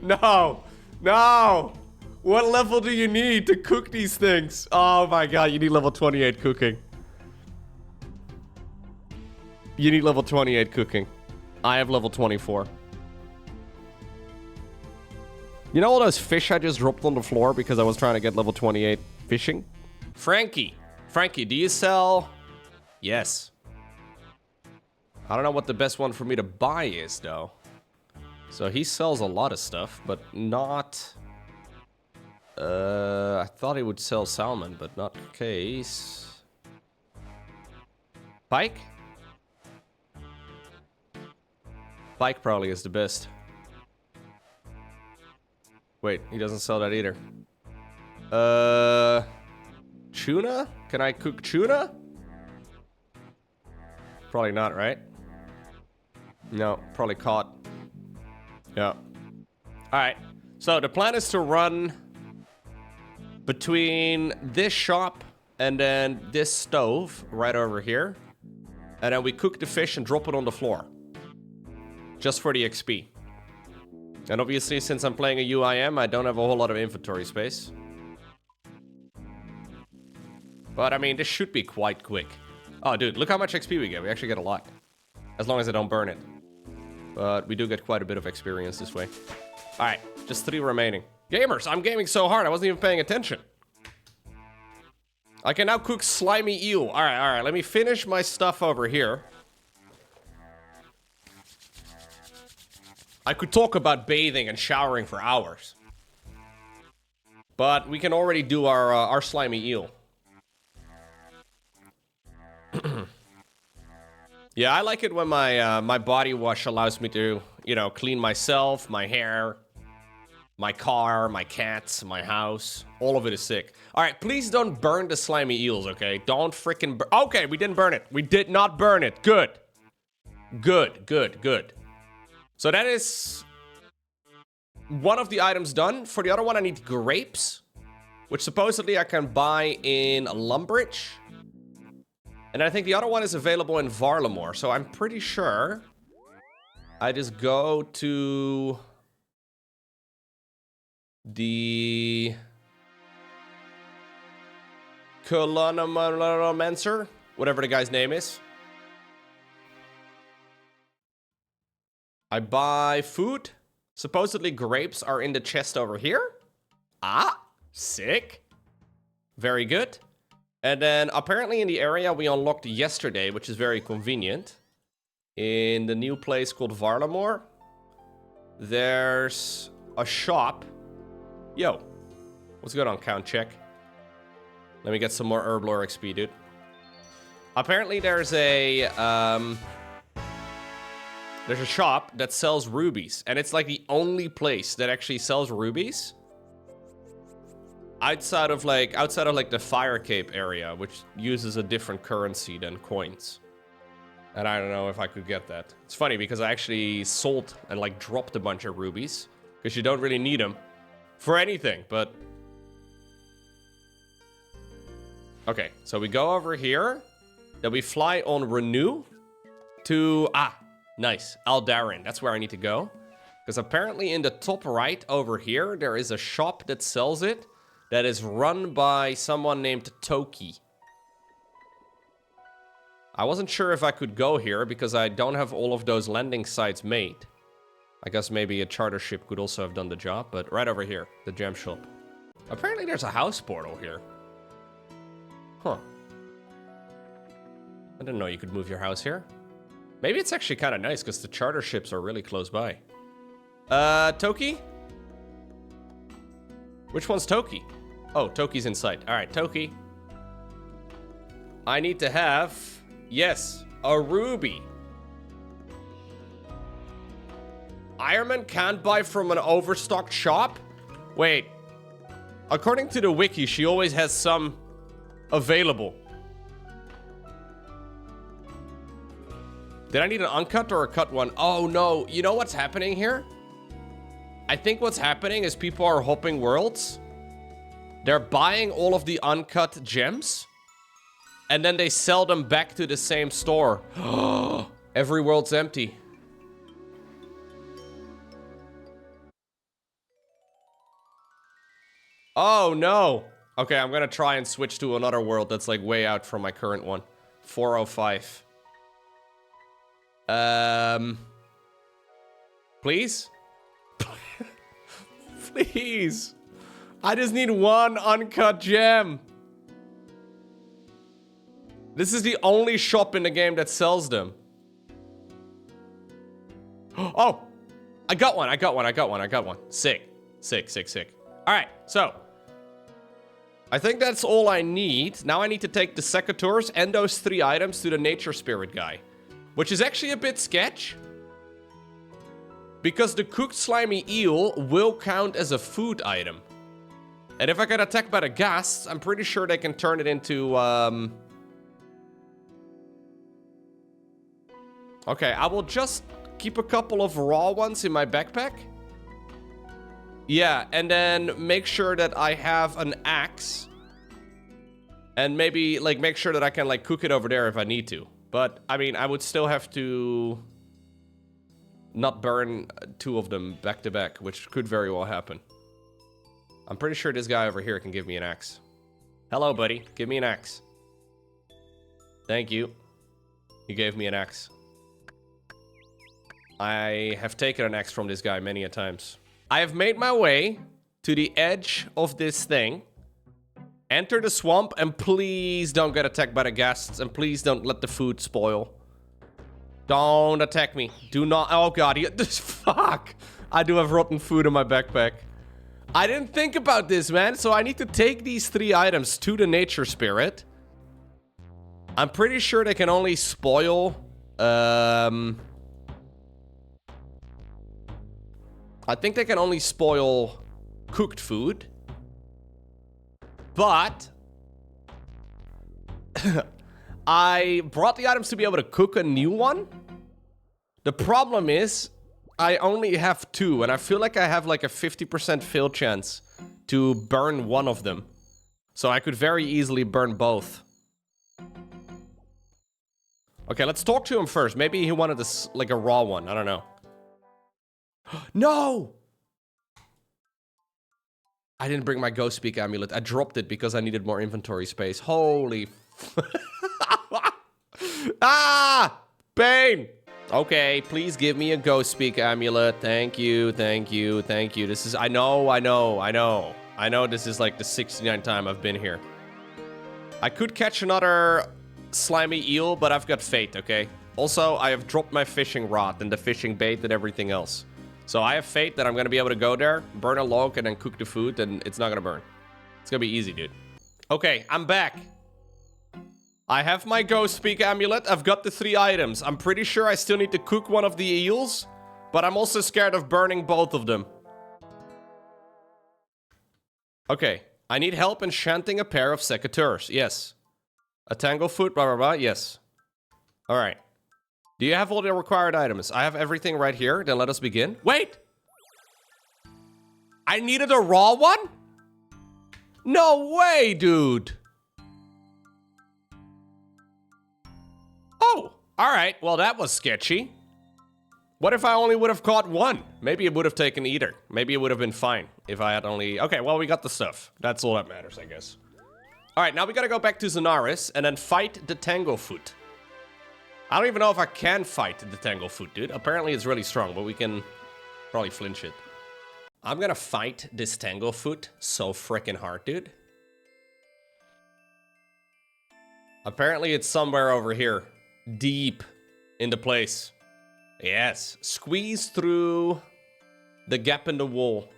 No. No. What level do you need to cook these things? Oh my god, you need level 28 cooking. You need level 28 cooking. I have level 24. You know all those fish I just dropped on the floor because I was trying to get level 28 fishing? Frankie. Frankie, do you sell... Yes. I don't know what the best one for me to buy is, though. So he sells a lot of stuff, but not... I thought he would sell salmon, but not the case. Pike? Pike probably is the best. Wait, he doesn't sell that either. Tuna? Can I cook tuna? Probably not, right? No, probably caught. Yeah. Alright, so the plan is to run between this shop and then this stove right over here. And then we cook the fish and drop it on the floor. Just for the XP. And obviously, since I'm playing a UIM, I don't have a whole lot of inventory space. But I mean, this should be quite quick. Oh, dude, look how much XP we get. We actually get a lot. As long as I don't burn it. But we do get quite a bit of experience this way. Alright, just 3 remaining. Gamers, I'm gaming so hard, I wasn't even paying attention. I can now cook slimy eel. Alright, let me finish my stuff over here. I could talk about bathing and showering for hours. But we can already do our slimy eel. Yeah, I like it when my body wash allows me to, you know, clean myself, my hair, my car, my cats, my house. All of it is sick. All right, please don't burn the slimy eels, okay? Don't freaking burn. Okay, we didn't burn it. We did not burn it. Good. Good. So that is one of the items done. For the other one, I need grapes, which supposedly I can buy in Lumbridge. And I think the other one is available in Varlamore. So I'm pretty sure I just go to the Colonnomancer, whatever the guy's name is. I buy food. Supposedly grapes are in the chest over here. Ah, sick. Very good. And then apparently in the area we unlocked yesterday, which is very convenient, in the new place called Varlamore, there's a shop. Yo, what's good on count check? Let me get some more Herblore XP, dude. Apparently there's a shop that sells rubies, and it's like the only place that actually sells rubies. Outside of like the Fire Cape area, which uses a different currency than coins. And I don't know if I could get that. It's funny because I actually sold and like dropped a bunch of rubies. Because you don't really need them for anything, but... Okay, so we go over here. Then we fly on Renew to... Ah, nice. Aldarin, that's where I need to go. Because apparently in the top right over here, there is a shop that sells it. That is run by someone named Toki. I wasn't sure if I could go here because I don't have all of those landing sites made. I guess maybe a charter ship could also have done the job, but right over here, the gem shop. Apparently there's a house portal here. Huh. I didn't know you could move your house here. Maybe it's actually kind of nice because the charter ships are really close by. Toki? Which one's Toki? Oh, Toki's in sight. All right, Toki. I need to have, yes, a ruby. Ironman can't buy from an overstocked shop? Wait. According to the wiki, she always has some available. Did I need an uncut or a cut one? Oh, no. You know what's happening here? I think what's happening is people are hopping worlds. They're buying all of the uncut gems. And then they sell them back to the same store. Every world's empty. Oh, no. Okay, I'm gonna try and switch to another world that's like way out from my current one. 405. Please? Please. I just need one uncut gem. This is the only shop in the game that sells them. Oh, I got one. Sick. All right, so I think that's all I need. Now I need to take the secateurs and those 3 items to the nature spirit guy, which is actually a bit sketch. Because the cooked slimy eel will count as a food item. And if I get attacked by the ghasts, I'm pretty sure they can turn it into, Okay, I will just keep a couple of raw ones in my backpack. Yeah, and then make sure that I have an axe. And maybe, like, make sure that I can, like, cook it over there if I need to. But, I mean, I would still have to not burn 2 of them back to back, which could very well happen. I'm pretty sure this guy over here can give me an axe. Hello, buddy. Give me an axe. Thank you. You gave me an axe. I have taken an axe from this guy many a times. I have made my way to the edge of this thing. Enter the swamp, and please don't get attacked by the ghasts, and please don't let the food spoil. Don't attack me. Do not. Oh god, fuck. I do have rotten food in my backpack. I didn't think about this, man. So I need to take these 3 items to the nature spirit. I'm pretty sure they can only spoil. I think they can only spoil cooked food. But I brought the items to be able to cook a new one. The problem is I only have 2, and I feel like I have like a 50% fail chance to burn one of them. So I could very easily burn both. Okay, let's talk to him first. Maybe he wanted this like a raw one. I don't know. No! I didn't bring my Ghost Speak amulet. I dropped it because I needed more inventory space. Holy... Ah! Pain! Okay, please give me a Ghost Speak amulet. Thank you, thank you, thank you. This is... I know this is like the 69th time I've been here. I could catch another slimy eel, but I've got fate, okay? Also, I have dropped my fishing rod and the fishing bait and everything else. So I have faith that I'm gonna be able to go there, burn a log, and then cook the food, and it's not gonna burn. It's gonna be easy, dude. Okay, I'm back. I have my Ghost Speak amulet. I've got the 3 items. I'm pretty sure I still need to cook one of the eels, but I'm also scared of burning both of them. Okay, I need help enchanting a pair of secateurs. Yes. A tanglefoot, blah, blah, blah. Yes. All right. Do you have all the required items? I have everything right here. Then let us begin. Wait! I needed a raw one? No way, dude. Oh, all right. Well, that was sketchy. What if I only would have caught one? Maybe it would have taken either. Maybe it would have been fine if I had only... Okay, well, we got the stuff. That's all that matters, I guess. All right, now we gotta go back to Zenaris and then fight the Tanglefoot. I don't even know if I can fight the Tanglefoot, dude. Apparently it's really strong, but we can probably flinch it. I'm gonna fight this Tanglefoot so freaking hard, dude. Apparently it's somewhere over here. Deep in the place. Yes. Squeeze through the gap in the wall.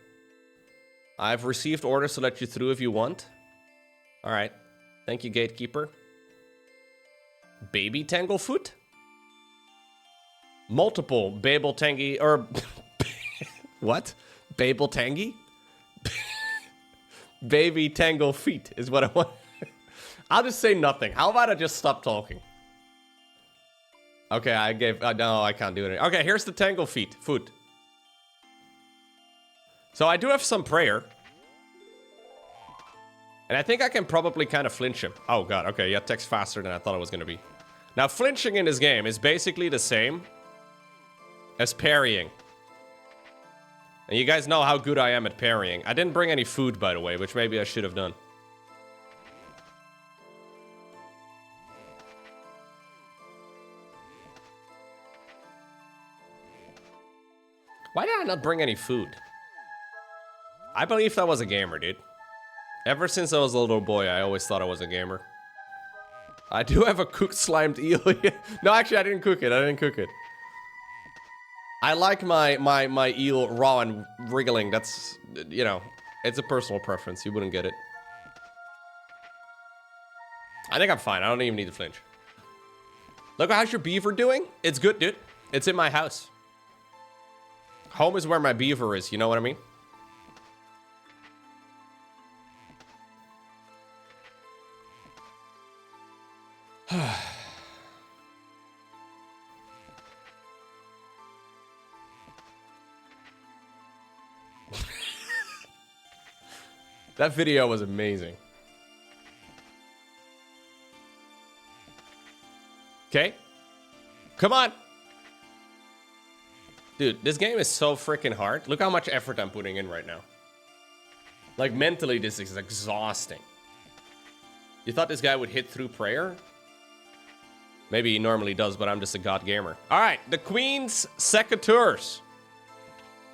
I've received orders to let you through if you want. Alright. Thank you, gatekeeper. Baby Tanglefoot? Multiple Babel Tangy, or... What? Babel Tangy? Baby Tangle Feet is what I want. I'll just say nothing. How about I just stop talking? Okay, I gave... no, I can't do it. Okay, here's the Tangle Feet. Foot. So I do have some prayer. And I think I can probably kind of flinch him. Oh god, okay, yeah, text faster than I thought it was gonna be. Now, flinching in this game is basically the same as parrying. And you guys know how good I am at parrying. I didn't bring any food, by the way, which maybe I should have done. Why did I not bring any food? I believe I was a gamer, dude. Ever since I was a little boy, I always thought I was a gamer. I do have a cooked slimed eel. No, actually, I didn't cook it. I didn't cook it. I like my eel raw and wriggling. That's, you know, it's a personal preference. You wouldn't get it. I think I'm fine. I don't even need to flinch. Look, how's your beaver doing? It's good, dude. It's in my house. Home is where my beaver is. You know what I mean? That video was amazing. Okay. Come on. Dude, this game is so freaking hard. Look how much effort I'm putting in right now. Like, mentally, this is exhausting. You thought this guy would hit through prayer? Maybe he normally does, but I'm just a god gamer. All right, the Queen's Secateurs.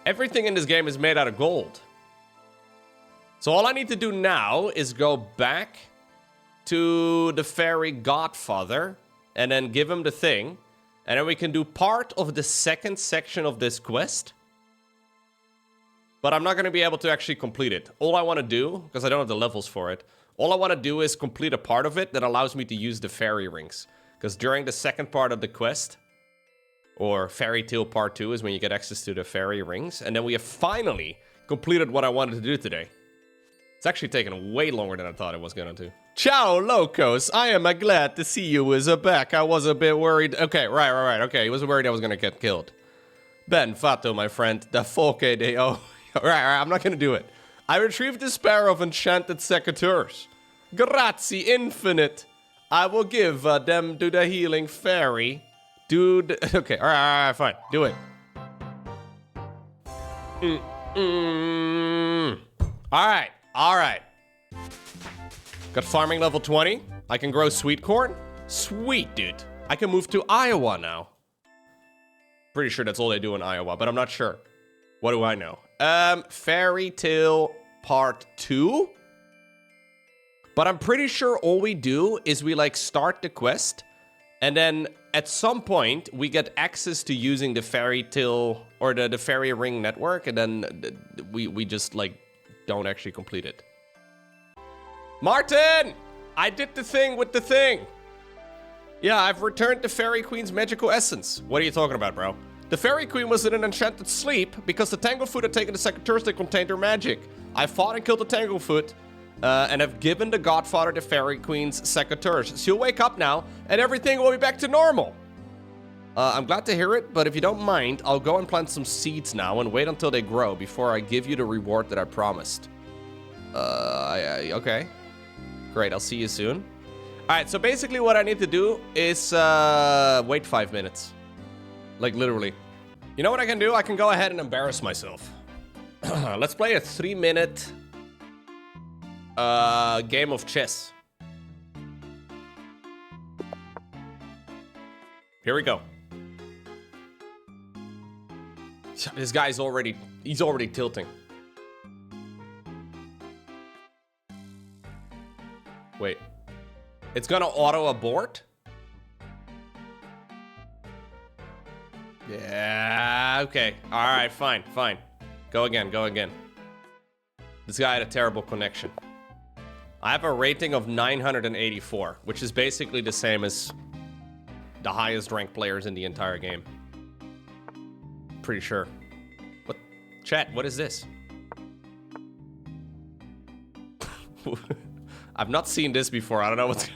Everything in this game is made out of gold. So all I need to do now is go back to the fairy godfather and then give him the thing. And then we can do part of the second section of this quest. But I'm not going to be able to actually complete it. All I want to do, because I don't have the levels for it, all I want to do is complete a part of it that allows me to use the fairy rings. Because during the second part of the quest, or Fairy Tale Part 2 is when you get access to the fairy rings. And then we have finally completed what I wanted to do today. It's actually taken way longer than I thought it was going to. Ciao, locos. I am glad to see you is back. I was a bit worried. Okay, right. Okay, he was worried I was going to get killed. Ben fatto, my friend. Da foke de o. Right, I'm not going to do it. I retrieved the Sparrow of Enchanted Secateurs. Grazie infinite. I will give them to the healing fairy. Dude. Okay, alright, fine. Do it. Alright. Got farming level 20. I can grow sweet corn. Sweet, dude. I can move to Iowa now. Pretty sure that's all they do in Iowa, but I'm not sure. What do I know? Fairy Tale Part 2? But I'm pretty sure all we do is we, like, start the quest, and then at some point, we get access to using the fairy tale, or the fairy ring network, and then we just, like, don't actually complete it. Martin! I did the thing with the thing! Yeah, I've returned the Fairy Queen's magical essence. What are you talking about, bro? The Fairy Queen was in an enchanted sleep because the Tanglefoot had taken the Secateurs that contained her magic. I fought and killed the Tanglefoot, and have given the Godfather the Fairy Queen's Secateurs. She'll wake up now, and everything will be back to normal. I'm glad to hear it, but if you don't mind, I'll go and plant some seeds now and wait until they grow before I give you the reward that I promised. Okay. Great, I'll see you soon. Alright, so basically what I need to do is wait 5 minutes. Like, literally. You know what I can do? I can go ahead and embarrass myself. Let's play a 3-minute game of chess. Here we go. This guy's already... he's already tilting. Wait. It's gonna auto-abort? Yeah, okay. Alright, fine. Go again. This guy had a terrible connection. I have a rating of 984, which is basically the same as the highest ranked players in the entire game. Pretty sure. What? Chat, what is this? I've not seen this before. I don't know what's...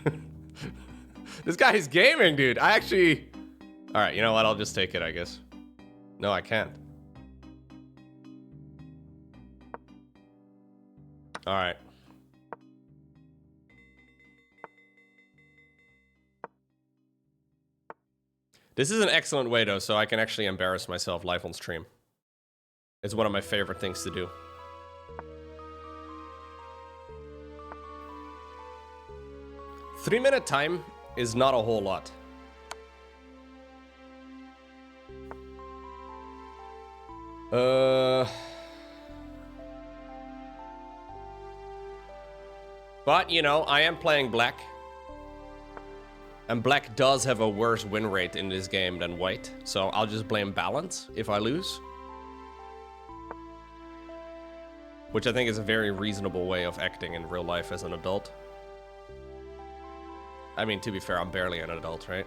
This guy is gaming, dude. I actually... Alright, you know what? I'll just take it, I guess. No, I can't. Alright. This is an excellent way, though, so I can actually embarrass myself live on stream. It's one of my favorite things to do. Three-minute time is not a whole lot. But, you know, I am playing black. And black does have a worse win rate in this game than white. So I'll just blame balance if I lose. Which I think is a very reasonable way of acting in real life as an adult. I mean, to be fair, I'm barely an adult, right?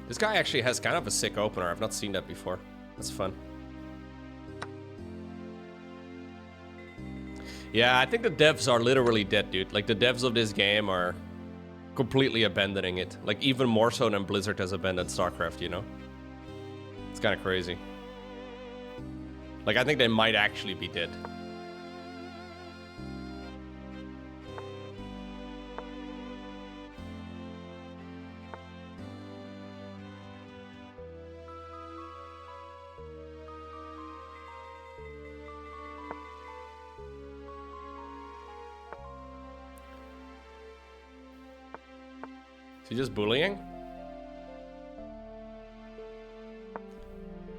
This guy actually has kind of a sick opener. I've not seen that before. That's fun. Yeah, I think the devs are literally dead, dude. Like, the devs of this game are completely abandoning it. Like, even more so than Blizzard has abandoned StarCraft, you know? It's kind of crazy. Like, I think they might actually be dead. Is he just bullying?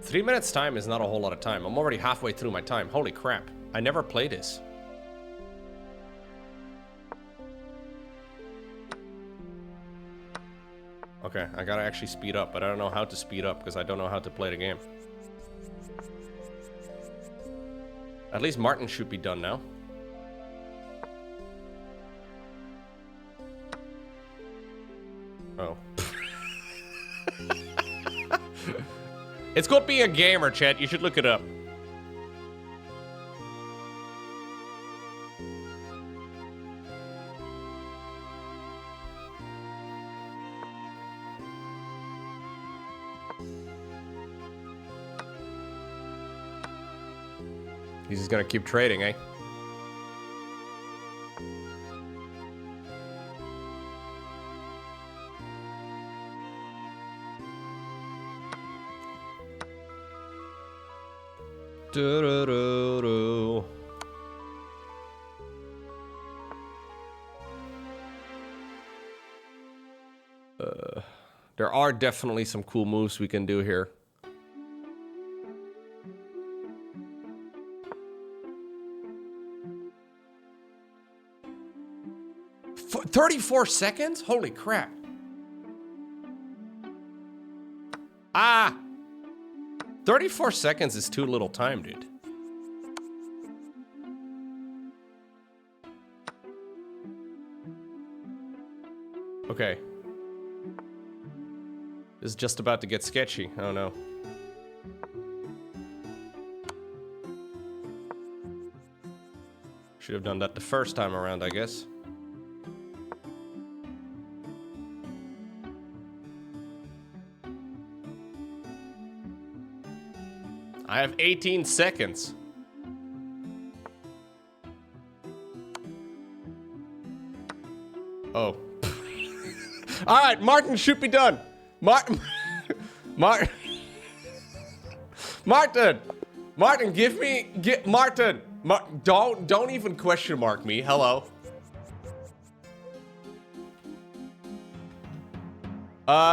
3 minutes time is not a whole lot of time. I'm already halfway through my time. Holy crap. I never played this. Okay, I gotta actually speed up, but I don't know how to speed up because I don't know how to play the game. At least Martin should be done now. Oh. It's called being a gamer, chat. You should look it up. He's just gonna keep trading, eh? Do-do-do-do. There are definitely some cool moves we can do here. 34 seconds? Holy crap. Ah! 34 seconds is too little time, dude. Okay. This is just about to get sketchy. Oh no. Should have done that the first time around, I guess. I have 18 seconds. Oh. All right, Martin should be done. Martin, Martin, Martin. Don't even question mark me. Hello.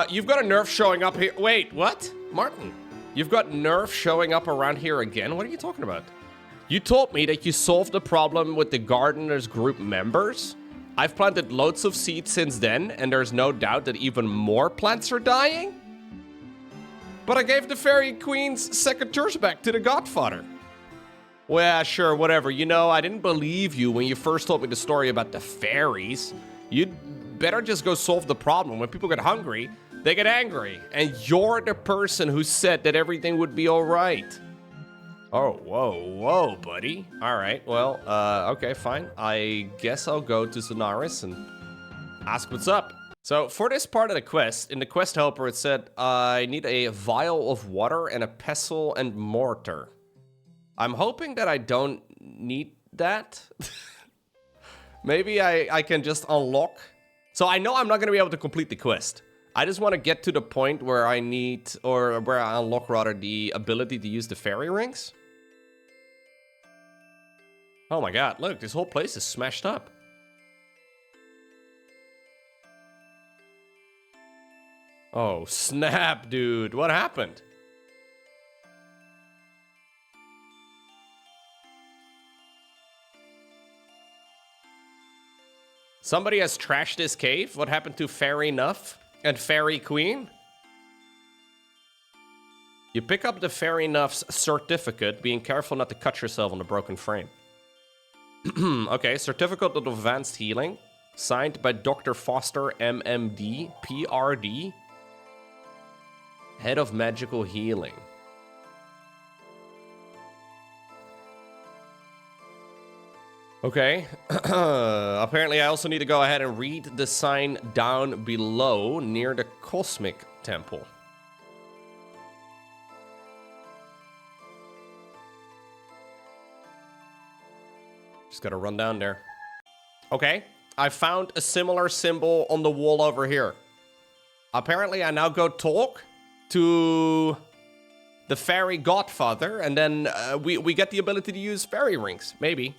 You've got a nerf showing up here. Wait, what? Martin, you've got nerf showing up around here again? What are you talking about? You told me that you solved the problem with the gardeners group members. I've planted loads of seeds since then, and there's no doubt that even more plants are dying. But I gave the Fairy Queen's secateurs back to the Godfather. Well, sure, whatever. You know, I didn't believe you when you first told me the story about the fairies. You'd better just go solve the problem. When people get hungry, they get angry. And you're the person who said that everything would be all right. Oh, whoa, buddy. All right, well, okay, fine. I guess I'll go to Sonaris and ask what's up. So for this part of the quest, in the quest helper, it said, I need a vial of water and a pestle and mortar. I'm hoping that I don't need that. Maybe I can just unlock. So I know I'm not gonna be able to complete the quest. I just want to get to the point where I need, or where I unlock rather, the ability to use the fairy rings. Oh my god, look, this whole place is smashed up. Oh, snap, dude. What happened? Somebody has trashed this cave? What happened to Fairy Nuff and Fairy Queen? You pick up the Fairy Nuff's certificate, being careful not to cut yourself on the broken frame. Okay, certificate of advanced healing, signed by Dr. Foster, MMD, PRD, head of magical healing. Okay, apparently I also need to go ahead and read the sign down below near the Cosmic Temple. Just gotta run down there. Okay, I found a similar symbol on the wall over here. Apparently I now go talk to the fairy godfather, and then we get the ability to use fairy rings, maybe.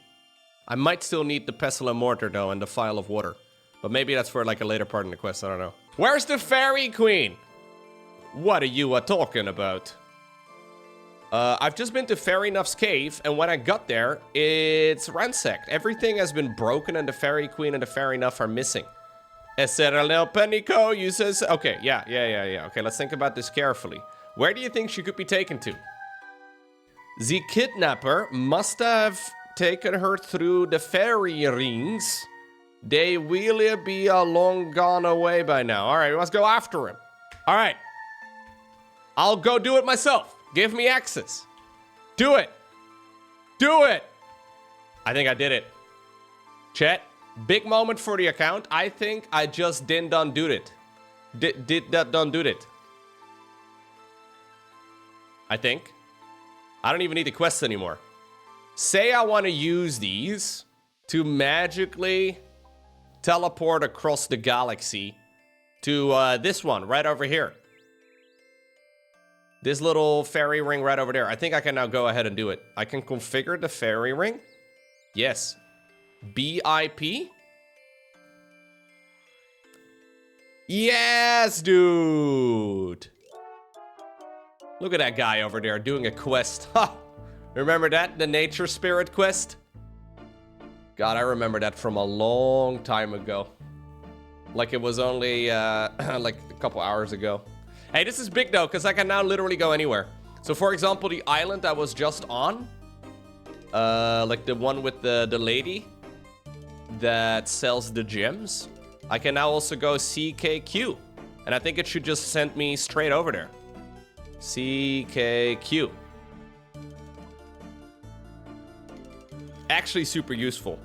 I might still need the pestle and mortar though, and the vial of water. But maybe that's for like a later part in the quest, I don't know. Where's the Fairy Queen? What are you talking about? I've just been to Fairy Nuff's cave, and when I got there, it's ransacked. Everything has been broken, and the Fairy Queen and the Fairy Nuff are missing. Essere Lil Penico uses... Okay, yeah. Okay, let's think about this carefully. Where do you think she could be taken to? The kidnapper must have taken her through the fairy rings. They will be long gone away by now. All right, we must go after him. All right. I'll go do it myself. Give me access. Do it. Do it. I think I did it. Chat, big moment for the account. I think I just didn't undo it. Did that undo it? I think. I don't even need the quests anymore. Say I want to use these to magically teleport across the galaxy to this one right over here. This little fairy ring right over there. I think I can now go ahead and do it. I can configure the fairy ring. Yes. BIP. Yes, dude. Look at that guy over there doing a quest. Ha! Remember that? The nature spirit quest? God, I remember that from a long time ago. Like it was only like a couple hours ago. Hey, this is big though, because I can now literally go anywhere. So for example, the island I was just on, like the one with the lady that sells the gems, I can now also go CKQ. And I think it should just send me straight over there. CKQ. Actually super useful.